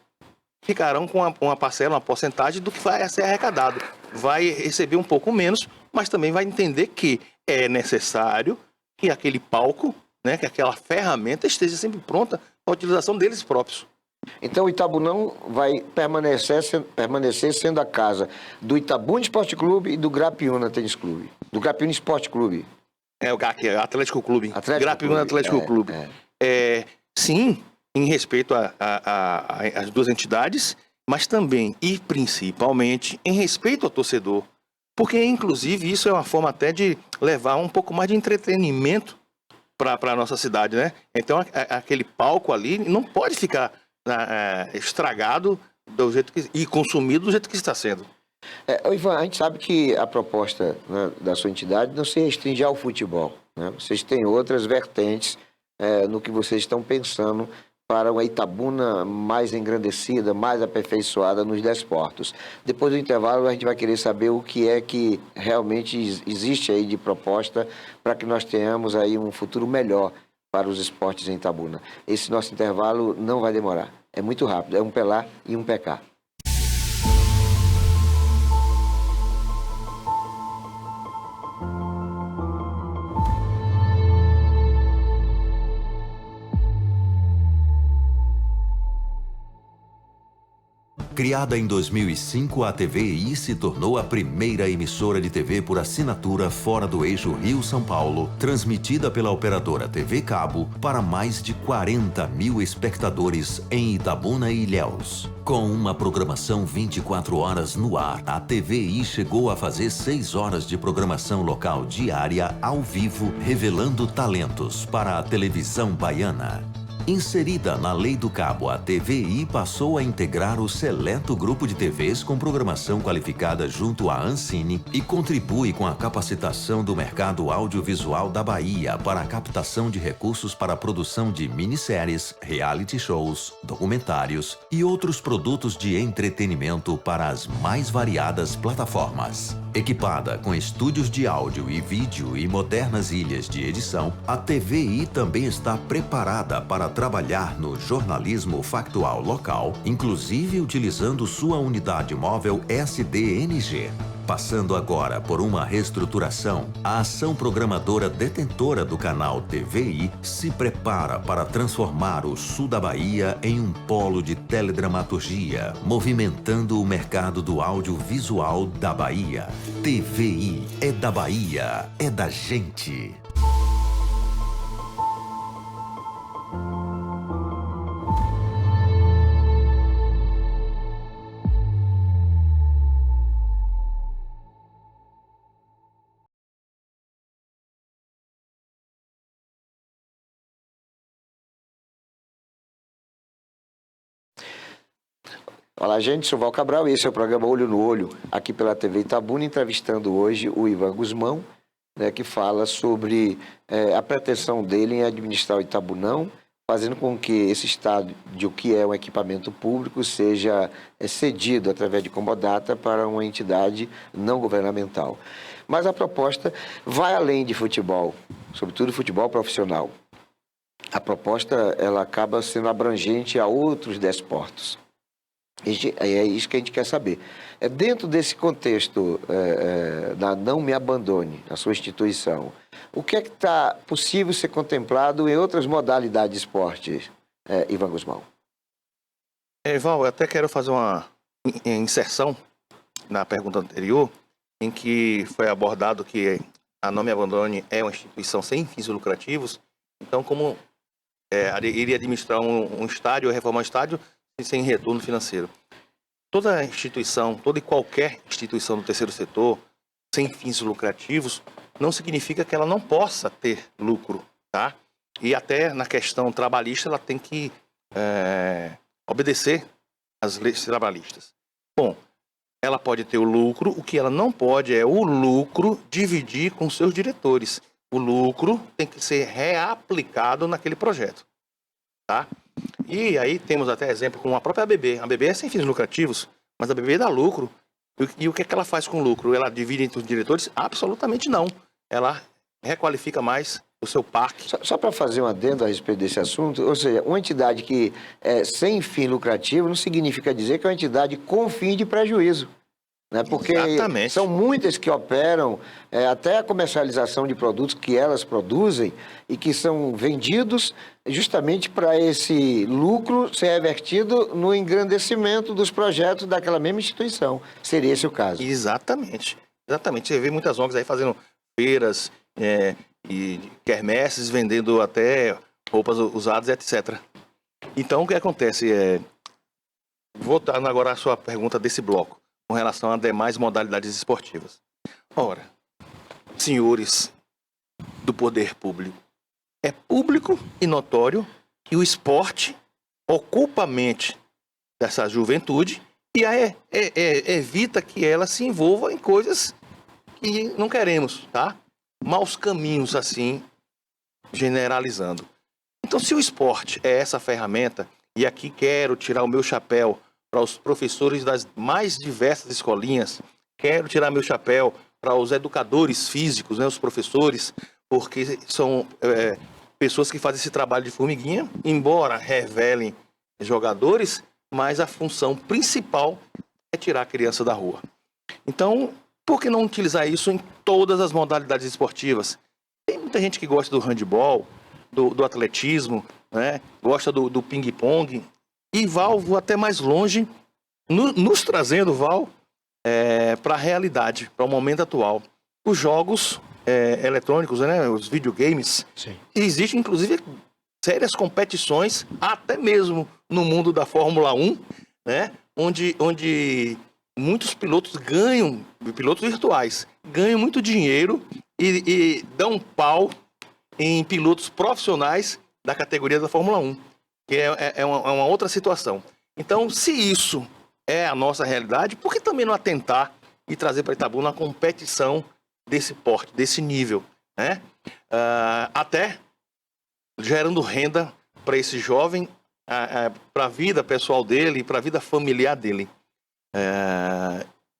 ficarão com uma parcela, uma porcentagem do que vai ser arrecadado. Vai receber um pouco menos, mas também vai entender que é necessário que aquele palco, né, que aquela ferramenta esteja sempre pronta para a utilização deles próprios. Então o Itabunão vai permanecer sendo a casa do Itabuna Esporte Clube e do Grapiúna Tênis Clube. Do Grapiúna Esporte Clube. O GAC, Atlético Clube. Clube. Grapiúna Atlético Clube. Sim, em respeito às duas entidades, mas também e principalmente em respeito ao torcedor. Porque, inclusive, isso é uma forma até de levar um pouco mais de entretenimento para a nossa cidade, né? Então, aquele palco ali não pode ficar estragado do jeito e consumido do jeito que está sendo. Ivan, a gente sabe que a proposta, né, da sua entidade não se restringe ao futebol, né? Vocês têm outras vertentes no que vocês estão pensando para uma Itabuna mais engrandecida, mais aperfeiçoada nos desportos. Depois do intervalo, a gente vai querer saber o que é que realmente existe aí de proposta para que nós tenhamos aí um futuro melhor para os esportes em Itabuna. Esse nosso intervalo não vai demorar. É muito rápido, é um PELA e um PK. Criada em 2005, a TVI se tornou a primeira emissora de TV por assinatura fora do eixo Rio-São Paulo, transmitida pela operadora TV Cabo para mais de 40 mil espectadores em Itabuna e Ilhéus. Com uma programação 24 horas no ar, a TVI chegou a fazer 6 horas de programação local diária ao vivo, revelando talentos para a televisão baiana. Inserida na Lei do Cabo, a TVI passou a integrar o seleto grupo de TVs com programação qualificada junto à Ancine e contribui com a capacitação do mercado audiovisual da Bahia para a captação de recursos para a produção de minisséries, reality shows, documentários e outros produtos de entretenimento para as mais variadas plataformas. Equipada com estúdios de áudio e vídeo e modernas ilhas de edição, a TVI também está preparada para trabalhar no jornalismo factual local, inclusive utilizando sua unidade móvel SDNG. Passando agora por uma reestruturação, a ação programadora detentora do canal TVI se prepara para transformar o sul da Bahia em um polo de teledramaturgia, movimentando o mercado do audiovisual da Bahia. TVI é da Bahia, é da gente. Olá, gente, sou Val Cabral e esse é o programa Olho no Olho, aqui pela TV Itabuna, entrevistando hoje o Ivan Guzmão, né, que fala sobre a pretensão dele em administrar o Itabunão, fazendo com que esse estado de o que é um equipamento público seja cedido através de commodata para uma entidade não governamental. Mas a proposta vai além de futebol, sobretudo futebol profissional. A proposta ela acaba sendo abrangente a outros desportos. É isso que a gente quer saber. Dentro desse contexto da Não Me Abandone, a sua instituição, o que é que está possível ser contemplado em outras modalidades de esporte, Ivan Guzmão? Val, eu até quero fazer uma inserção na pergunta anterior, em que foi abordado que a Não Me Abandone é uma instituição sem fins lucrativos. Então, como iria administrar um estádio, reformar um estádio, sem retorno financeiro. Toda instituição, toda e qualquer instituição do terceiro setor, sem fins lucrativos, não significa que ela não possa ter lucro, tá? E até na questão trabalhista, ela tem que obedecer às leis trabalhistas. Bom, ela pode ter o lucro, o que ela não pode é o lucro dividir com seus diretores. O lucro tem que ser reaplicado naquele projeto, tá? E aí temos até exemplo com a própria ABB. A ABB é sem fins lucrativos, mas a ABB dá lucro. E o que é que ela faz com o lucro? Ela divide entre os diretores? Absolutamente não. Ela requalifica mais o seu parque. Só para fazer um adendo a respeito desse assunto, ou seja, uma entidade que é sem fim lucrativo não significa dizer que é uma entidade com fim de prejuízo. Né? Porque Exatamente. São muitas que operam até a comercialização de produtos que elas produzem e que são vendidos justamente para esse lucro ser revertido no engrandecimento dos projetos daquela mesma instituição. Seria esse o caso? Exatamente. Exatamente. Você vê muitas ONGs aí fazendo feiras e quermesses, vendendo até roupas usadas, etc. Então, o que acontece voltando agora à sua pergunta desse bloco, com relação a demais modalidades esportivas. Ora, senhores do poder público, é público e notório que o esporte ocupa a mente dessa juventude E aí evita que ela se envolva em coisas que não queremos, tá? Maus caminhos, assim, generalizando. Então, se o esporte é essa ferramenta, e aqui quero tirar o meu chapéu para os professores das mais diversas escolinhas, quero tirar meu chapéu para os educadores físicos, né, os professores, porque são pessoas que fazem esse trabalho de formiguinha, embora revelem jogadores, mas a função principal é tirar a criança da rua. Então, por que não utilizar isso em todas as modalidades esportivas? Tem muita gente que gosta do handebol, do atletismo, né? Gosta do ping-pong. E Val, vou até mais longe, nos trazendo, Val, para a realidade, para o momento atual. Os jogos eletrônicos, né? Os videogames, Sim. existem inclusive sérias competições, até mesmo no mundo da Fórmula 1, né? Onde muitos pilotos pilotos virtuais, ganham muito dinheiro e dão pau em pilotos profissionais da categoria da Fórmula 1, que é uma outra situação. Então, se isso é a nossa realidade, por que também não atentar e trazer para Itabuna uma competição desse porte, desse nível, né? Até gerando renda para esse jovem, para a vida pessoal dele, para a vida familiar dele.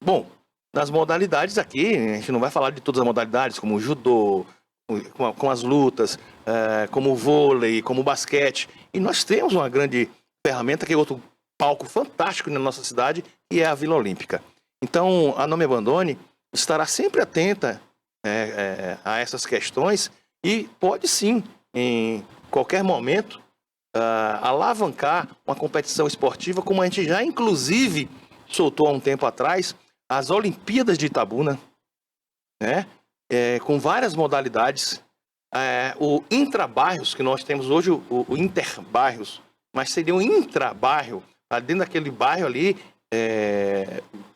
Bom, nas modalidades aqui, a gente não vai falar de todas as modalidades, como o judô, com as lutas, como o vôlei, como o basquete. E nós temos uma grande ferramenta, que é outro palco fantástico na nossa cidade, que é a Vila Olímpica. Então, a Não Me Abandone estará sempre atenta a essas questões e pode sim, em qualquer momento, alavancar uma competição esportiva, como a gente já, inclusive, soltou há um tempo atrás, as Olimpíadas de Itabuna, né? Com várias modalidades. O intrabairros, que nós temos hoje, o interbairros, mas seria um intrabairro, dentro daquele bairro ali,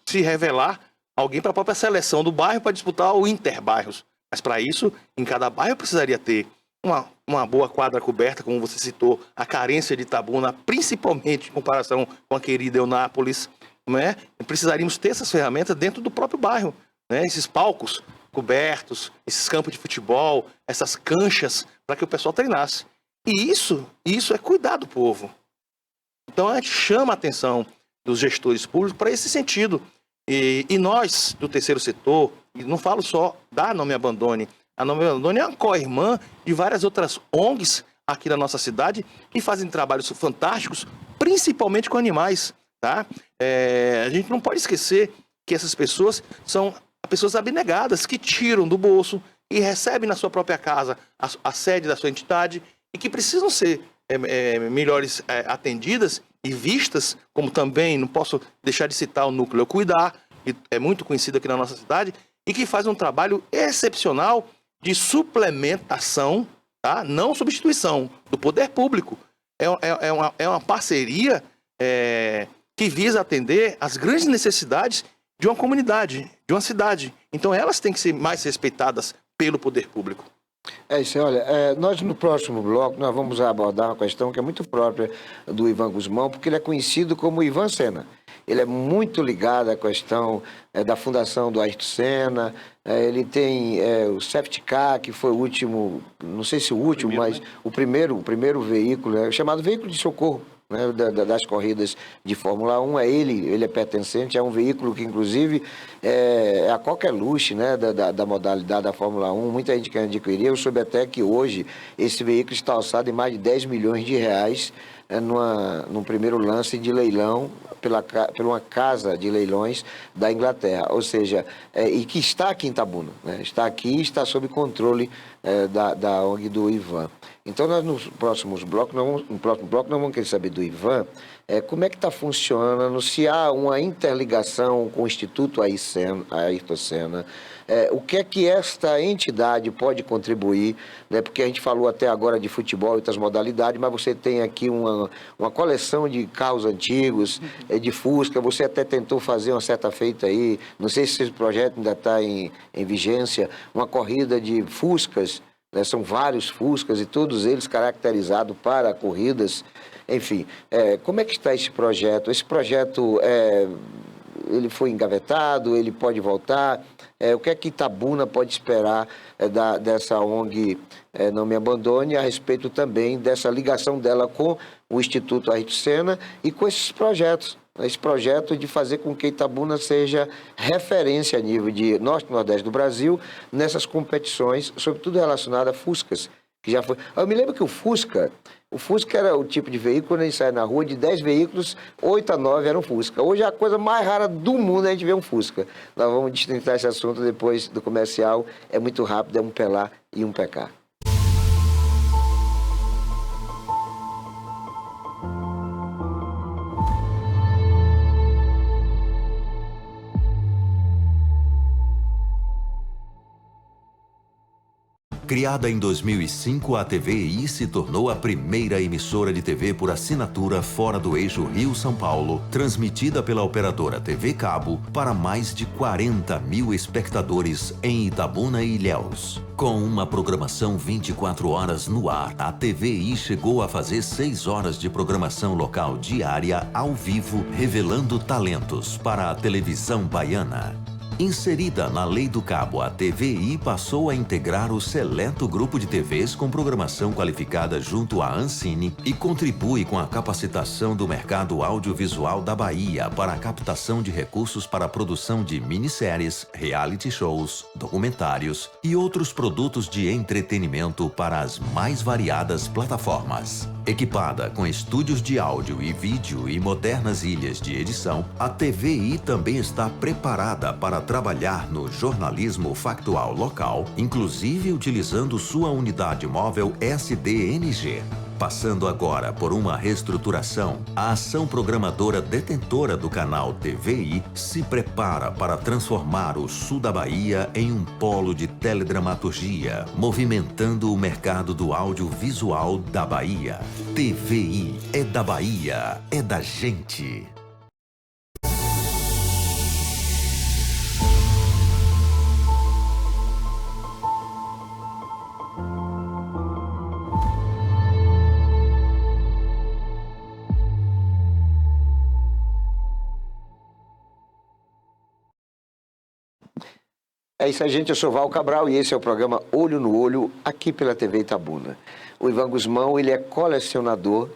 se revelar alguém para a própria seleção do bairro para disputar o interbairros. Mas para isso, em cada bairro precisaria ter uma boa quadra coberta, como você citou, a carência de Itabuna, principalmente em comparação com a querida Eunápolis, né? Precisaríamos ter essas ferramentas dentro do próprio bairro, né? Esses palcos cobertos, esses campos de futebol, essas canchas, para que o pessoal treinasse. E isso é cuidar do povo. Então a gente chama a atenção dos gestores públicos para esse sentido. E nós, do terceiro setor, e não falo só da Não Me Abandone, a Não Me Abandone é uma co-irmã de várias outras ONGs aqui na nossa cidade que fazem trabalhos fantásticos, principalmente com animais, tá? A gente não pode esquecer que essas pessoas são pessoas abnegadas, que tiram do bolso e recebem na sua própria casa a sede da sua entidade e que precisam ser melhores atendidas e vistas, como também, não posso deixar de citar o Núcleo Cuidar, que é muito conhecido aqui na nossa cidade, e que faz um trabalho excepcional de suplementação, tá? Não substituição, do poder público. É uma parceria que visa atender as grandes necessidades de uma comunidade, de uma cidade. Então elas têm que ser mais respeitadas pelo poder público. Isso, olha, nós no próximo bloco nós vamos abordar uma questão que é muito própria do Ivan Guzmão, porque ele é conhecido como Ivan Sena. Ele é muito ligado à questão da fundação do Ayrton Senna, ele tem o Safety Car, que foi o último, não sei se o último, mas o primeiro veículo, chamado veículo de socorro, né, das corridas de Fórmula 1, ele é pertencente a um veículo que, inclusive, é a qualquer luxo, né, da modalidade da Fórmula 1, muita gente quer adquirir. Eu soube até que hoje esse veículo está alçado em mais de 10 milhões de reais num primeiro lance de leilão por uma casa de leilões da Inglaterra, ou seja, e que está aqui em Itabuna, né? Está aqui e está sob controle da ONG do Ivan. Então, nós no próximo bloco nós vamos querer saber do Ivan como é que está funcionando, se há uma interligação com o Instituto Ayrton Senna, o que é que esta entidade pode contribuir, né? Porque a gente falou até agora de futebol e outras modalidades, mas você tem aqui uma coleção de carros antigos, de Fusca, você até tentou fazer uma certa feita aí, não sei se esse projeto ainda está em vigência, uma corrida de Fuscas, né? São vários Fuscas e todos eles caracterizados para corridas. Enfim, como é que está esse projeto? Esse projeto, ele foi engavetado, ele pode voltar? O que é que Itabuna pode esperar dessa ONG Não Me Abandone, a respeito também dessa ligação dela com o Instituto Ayrton Senna e com esses projetos? Esse projeto de fazer com que Itabuna seja referência a nível de Norte e Nordeste do Brasil nessas competições, sobretudo relacionadas a Fuscas, que já foi... Eu me lembro que o Fusca era o tipo de veículo, quando a gente sai na rua, de 10 veículos, 8 a 9 eram Fusca. Hoje é a coisa mais rara do mundo a gente ver um Fusca. Nós vamos destrinchar esse assunto depois do comercial. É muito rápido, é um pelar e um pecar. Criada em 2005, a TVI se tornou a primeira emissora de TV por assinatura fora do eixo Rio-São Paulo, transmitida pela operadora TV Cabo para mais de 40 mil espectadores em Itabuna e Ilhéus. Com uma programação 24 horas no ar, a TVI chegou a fazer 6 horas de programação local diária ao vivo, revelando talentos para a televisão baiana. Inserida na Lei do Cabo, a TVI passou a integrar o seleto grupo de TVs com programação qualificada junto à Ancine e contribui com a capacitação do mercado audiovisual da Bahia para a captação de recursos para a produção de minisséries, reality shows, documentários e outros produtos de entretenimento para as mais variadas plataformas. Equipada com estúdios de áudio e vídeo e modernas ilhas de edição, a TVI também está preparada para trabalhar no jornalismo factual local, inclusive utilizando sua unidade móvel SDNG. Passando agora por uma reestruturação, a ação programadora detentora do canal TVI se prepara para transformar o sul da Bahia em um polo de teledramaturgia, movimentando o mercado do audiovisual da Bahia. TVI é da Bahia, é da gente. É isso aí, gente. Eu sou Val Cabral e esse é o programa Olho no Olho, aqui pela TV Itabuna. O Ivan Guzmão, ele é colecionador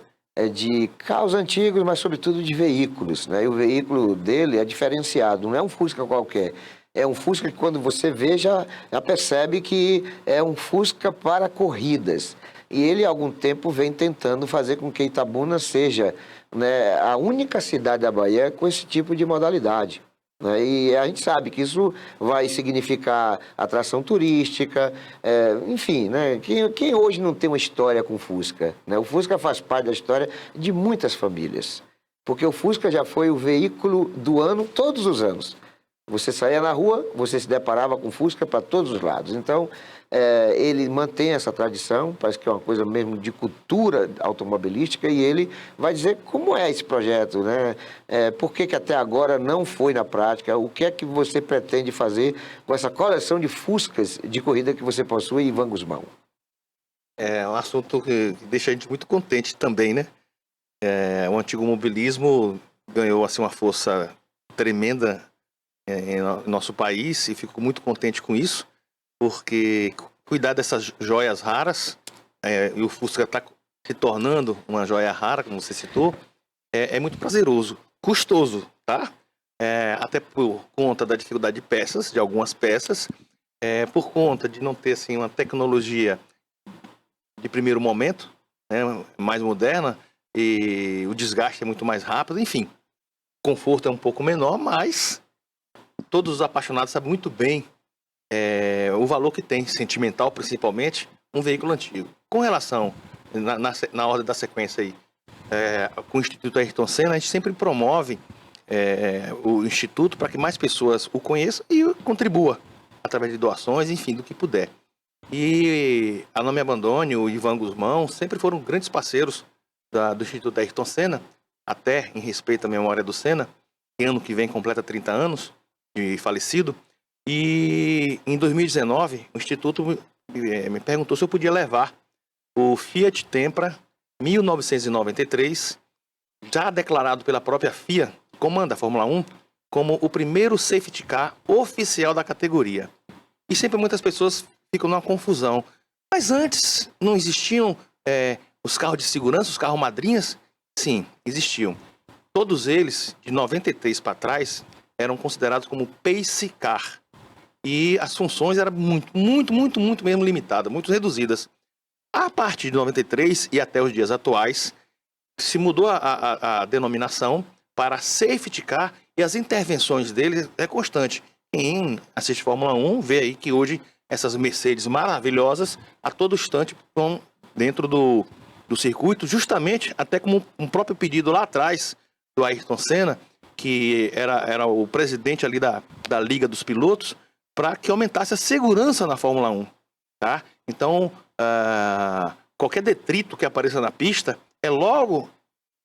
de carros antigos, mas sobretudo de veículos, né? E o veículo dele é diferenciado, não é um Fusca qualquer. É um Fusca que quando você vê já percebe que é um Fusca para corridas. E ele há algum tempo vem tentando fazer com que Itabuna seja, né, a única cidade da Bahia com esse tipo de modalidade. E a gente sabe que isso vai significar atração turística, enfim, né? Quem hoje não tem uma história com o Fusca? Né? O Fusca faz parte da história de muitas famílias, porque o Fusca já foi o veículo do ano todos os anos. Você saía na rua, você se deparava com Fusca para todos os lados. Então, ele mantém essa tradição, parece que é uma coisa mesmo de cultura automobilística, e ele vai dizer como é esse projeto, né? Por que até agora não foi na prática, o que é que você pretende fazer com essa coleção de Fuscas de corrida que você possui, Ivan Guzmão? É um assunto que deixa a gente muito contente também, né? O antigo mobilismo ganhou assim, uma força tremenda em nosso país e fico muito contente com isso, porque cuidar dessas joias raras, e o Fusca está se tornando uma joia rara, como você citou, é muito prazeroso, custoso, tá? Até por conta da dificuldade de peças, de algumas peças, por conta de não ter assim, uma tecnologia de primeiro momento, né, mais moderna, e o desgaste é muito mais rápido, enfim, o conforto é um pouco menor, mas todos os apaixonados sabem muito bem o valor que tem, sentimental principalmente, um veículo antigo. Com relação, na ordem da sequência aí, com o Instituto Ayrton Senna, a gente sempre promove o Instituto para que mais pessoas o conheçam e contribua através de doações, enfim, do que puder. E a Não Me Abandone, o Ivan Guzmão, sempre foram grandes parceiros do Instituto Ayrton Senna, até em respeito à memória do Senna, que ano que vem completa 30 anos de falecido. E em 2019, o Instituto me perguntou se eu podia levar o Fiat Tempra 1993, já declarado pela própria FIA, que comanda a Fórmula 1, como o primeiro safety car oficial da categoria. E sempre muitas pessoas ficam numa confusão. Mas antes não existiam os carros de segurança, os carros madrinhas? Sim, existiam. Todos eles, de 93 para trás, eram considerados como pace car. E as funções eram muito mesmo limitadas, muito reduzidas. A partir de 93 e até os dias atuais, se mudou a denominação para safety car e as intervenções deles é constante. Quem assiste Fórmula 1 vê aí que hoje essas Mercedes maravilhosas a todo instante estão dentro do circuito, justamente até como um próprio pedido lá atrás do Ayrton Senna, que era o presidente ali da Liga dos Pilotos, para que aumentasse a segurança na Fórmula 1. Tá? Então, qualquer detrito que apareça na pista é logo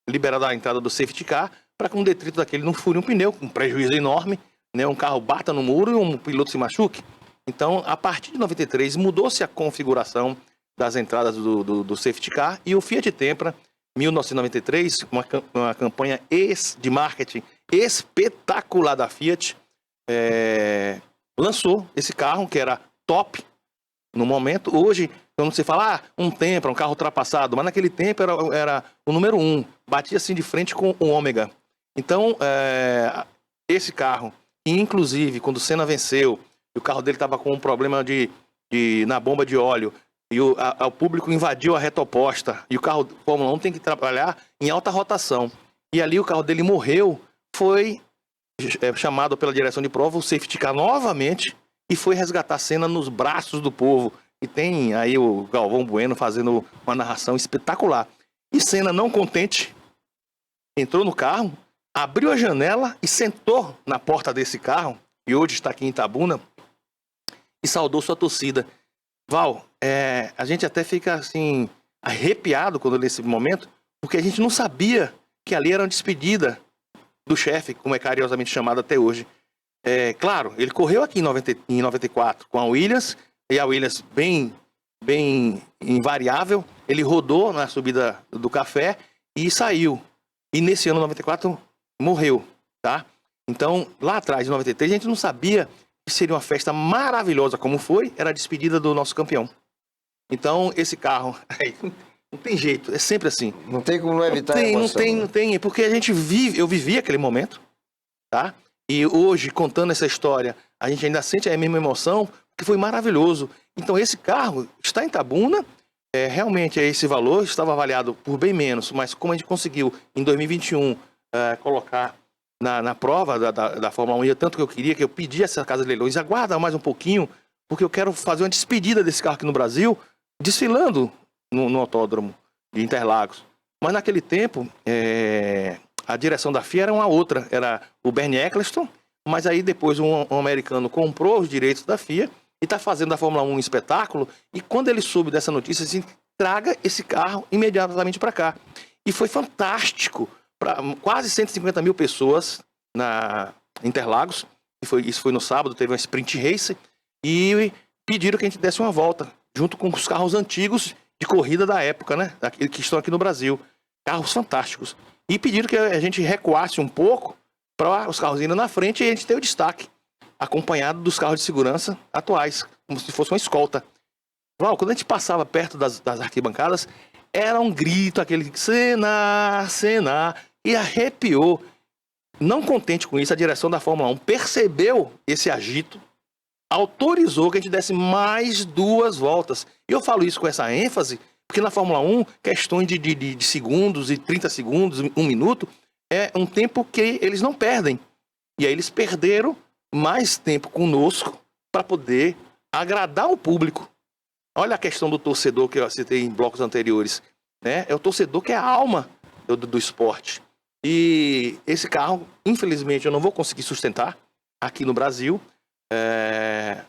liberado a entrada do safety car para que um detrito daquele não fure um pneu, com um prejuízo enorme, né? Um carro bata no muro e um piloto se machuque. Então, a partir de 93, mudou-se a configuração das entradas do safety car e o Fiat Tempra, 1993, uma campanha de marketing espetacular da Fiat, lançou esse carro que era top no momento. Hoje, quando você fala, um Tempra, um carro ultrapassado, mas naquele tempo era o número 1, batia assim de frente com o Ômega. Então, esse carro, inclusive, quando o Senna venceu, o carro dele estava com um problema na bomba de óleo, e o público invadiu a reta oposta, e o carro do Fórmula 1 tem que trabalhar em alta rotação. E ali o carro dele morreu, foi chamado pela direção de prova, o safety car novamente, e foi resgatar Senna nos braços do povo. E tem aí o Galvão Bueno fazendo uma narração espetacular. E Senna, não contente, entrou no carro, abriu a janela e sentou na porta desse carro, e hoje está aqui em Itabuna, e saudou sua torcida. Val, a gente até fica assim, arrepiado quando nesse momento, porque a gente não sabia que ali era uma despedida do chefe, como é carinhosamente chamado até hoje. Claro, ele correu aqui em 94 com a Williams, e a Williams bem invariável, ele rodou na subida do Café e saiu. E nesse ano, 94, morreu, tá? Então, lá atrás, em 93, a gente não sabia que seria uma festa maravilhosa como foi, era a despedida do nosso campeão. Então, esse carro, não tem jeito, é sempre assim. Não tem como não evitar a emoção. Não tem, porque eu vivi aquele momento, tá? E hoje, contando essa história, a gente ainda sente a mesma emoção, que foi maravilhoso. Então, esse carro está em Itabuna, realmente esse valor estava avaliado por bem menos, mas como a gente conseguiu, em 2021, colocar na prova da Fórmula 1, e tanto que eu queria, que eu pedi a essa casa de leilões, aguarda mais um pouquinho, porque eu quero fazer uma despedida desse carro aqui no Brasil, desfilando no autódromo de Interlagos. Mas naquele tempo, a direção da FIA era uma outra, era o Bernie Eccleston, mas aí depois um americano comprou os direitos da FIA e está fazendo da Fórmula 1 um espetáculo, e quando ele soube dessa notícia, assim, traga esse carro imediatamente para cá. E foi fantástico, para quase 150 mil pessoas na Interlagos, isso foi no sábado, teve uma sprint race, e pediram que a gente desse uma volta, junto com os carros antigos de corrida da época, né, que estão aqui no Brasil, carros fantásticos, e pediram que a gente recuasse um pouco, para os carros indo na frente, e a gente ter o destaque, acompanhado dos carros de segurança atuais, como se fosse uma escolta. Quando a gente passava perto das arquibancadas, era um grito, aquele Senna, Senna, e arrepiou. Não contente com isso, a direção da Fórmula 1 percebeu esse agito, autorizou que a gente desse mais 2 voltas. E eu falo isso com essa ênfase, porque na Fórmula 1, questões de segundos, e 30 segundos, 1 minuto, é um tempo que eles não perdem. E aí eles perderam mais tempo conosco para poder agradar o público. Olha a questão do torcedor que eu citei em blocos anteriores, né? É o torcedor que é a alma do esporte. E esse carro, infelizmente, eu não vou conseguir sustentar aqui no Brasil. É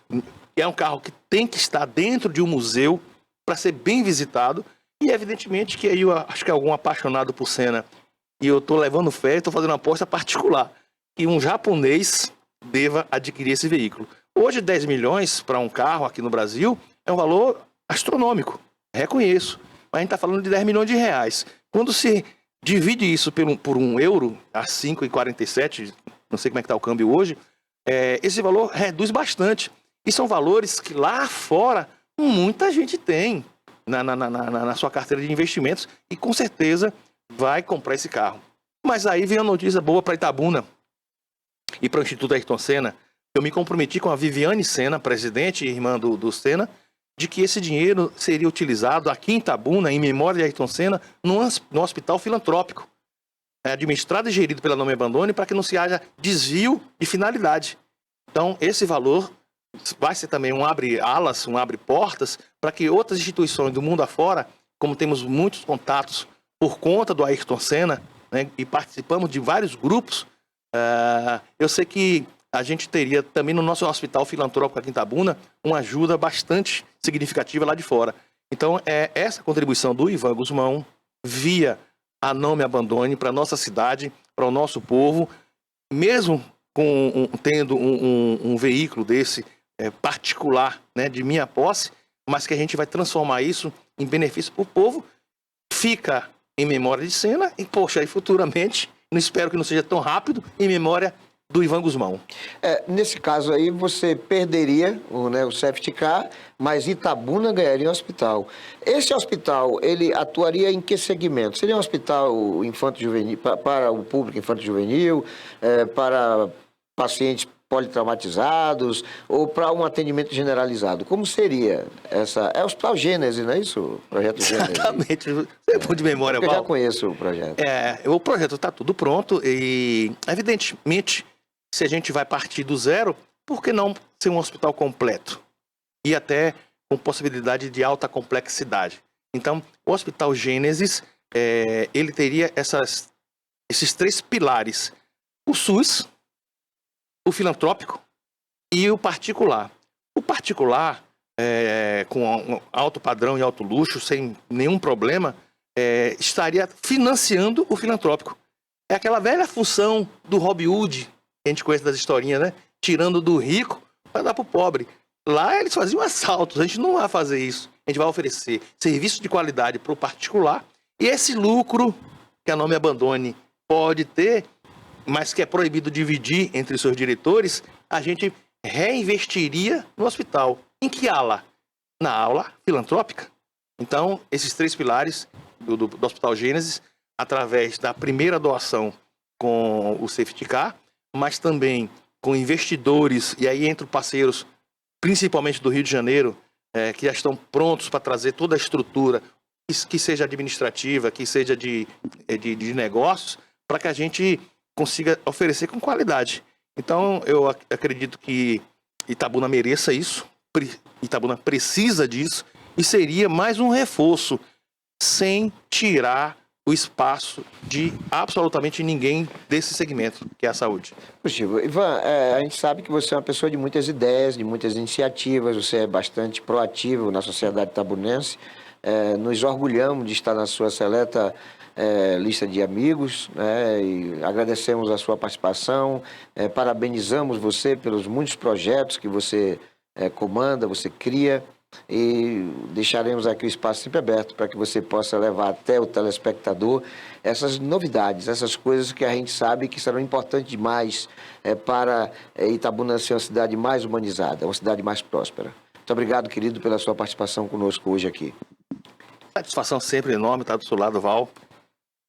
um carro que tem que estar dentro de um museu para ser bem visitado. E evidentemente que aí eu acho que algum apaixonado por Senna, e eu estou levando fé, estou fazendo uma aposta particular, que um japonês deva adquirir esse veículo. Hoje, 10 milhões para um carro aqui no Brasil é um valor astronômico, reconheço. mas a gente está falando de 10 milhões de reais. Quando se divide isso por €1, a 5,47, não sei como é que está o câmbio hoje, esse valor reduz bastante. E são valores que lá fora muita gente tem na sua carteira de investimentos e com certeza vai comprar esse carro. Mas aí vem a notícia boa para Itabuna e para o Instituto Ayrton Senna. Eu me comprometi com a Viviane Senna, presidente e irmã do Senna, de que esse dinheiro seria utilizado aqui em Itabuna, em memória de Ayrton Senna, no hospital filantrópico, administrado e gerido pela Não Me Abandone, para que não se haja desvio de finalidade. Então, esse valor vai ser também um abre-alas, um abre-portas, para que outras instituições do mundo afora, como temos muitos contatos por conta do Ayrton Senna, né, e participamos de vários grupos, eu sei que a gente teria também no nosso hospital filantrópico aqui em Itabuna uma ajuda bastante significativa lá de fora. Então, essa contribuição do Ivan Guzmão via a Não Me Abandone para a nossa cidade, para o nosso povo, mesmo tendo um veículo desse particular, né, de minha posse, mas que a gente vai transformar isso em benefício para o povo, fica em memória de Senna e, poxa, aí futuramente, não espero que não seja tão rápido, em memória do Ivan Guzmão. Nesse caso aí, você perderia o safety car, mas Itabuna ganharia um hospital. Esse hospital, ele atuaria em que segmento? Seria um hospital infanto-juvenil, para o público infanto-juvenil, para pacientes politraumatizados ou para um atendimento generalizado? Como seria essa... É o Hospital Gênese, não é isso? Projeto Gênese. Exatamente. Você é bom de memória, Val. Eu já conheço o projeto. O projeto está tudo pronto e, evidentemente, se a gente vai partir do zero, por que não ser um hospital completo? E até com possibilidade de alta complexidade. Então, o Hospital Gênesis, ele teria esses 3 pilares. O SUS, o filantrópico e o particular. O particular, com alto padrão e alto luxo, sem nenhum problema, estaria financiando o filantrópico. É aquela velha função do Robin Hood, que a gente conhece das historinhas, né? Tirando do rico para dar para o pobre. Lá eles faziam assaltos, a gente não vai fazer isso. A gente vai oferecer serviço de qualidade para o particular e esse lucro que a Não Me Abandone pode ter, mas que é proibido dividir entre os seus diretores, a gente reinvestiria no hospital. Em que ala? Na ala filantrópica. Então, esses 3 pilares do Hospital Gênesis, através da primeira doação com o Safety Car, mas também com investidores, e aí entre parceiros, principalmente do Rio de Janeiro, que já estão prontos para trazer toda a estrutura, que seja administrativa, que seja de negócios, para que a gente consiga oferecer com qualidade. Então, eu acredito que Itabuna mereça isso, Itabuna precisa disso, e seria mais um reforço, sem tirar o espaço de absolutamente ninguém desse segmento, que é a saúde. Positivo. Ivan, a gente sabe que você é uma pessoa de muitas ideias, de muitas iniciativas, você é bastante proativo na sociedade itabunense, nos orgulhamos de estar na sua seleta lista de amigos, e agradecemos a sua participação, parabenizamos você pelos muitos projetos que você comanda, você cria, e deixaremos aqui o espaço sempre aberto para que você possa levar até o telespectador essas novidades, essas coisas que a gente sabe que serão importantes demais para Itabuna ser uma cidade mais humanizada, uma cidade mais próspera. Muito obrigado, querido, pela sua participação conosco hoje aqui. Satisfação sempre enorme estar do seu lado, Val.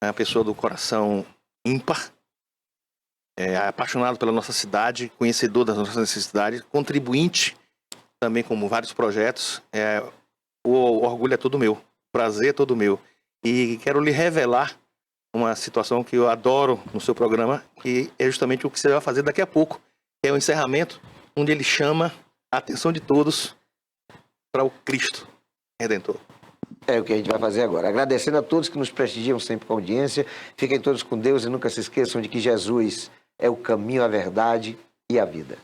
É uma pessoa do coração ímpar, apaixonado pela nossa cidade, conhecedor das nossas necessidades, contribuinte também com vários projetos. O orgulho é todo meu, o prazer é todo meu. E quero lhe revelar uma situação que eu adoro no seu programa, que é justamente o que você vai fazer daqui a pouco, que é o encerramento, onde ele chama a atenção de todos para o Cristo Redentor. É o que a gente vai fazer agora. Agradecendo a todos que nos prestigiam sempre com a audiência. Fiquem todos com Deus e nunca se esqueçam de que Jesus é o caminho, a verdade e a vida.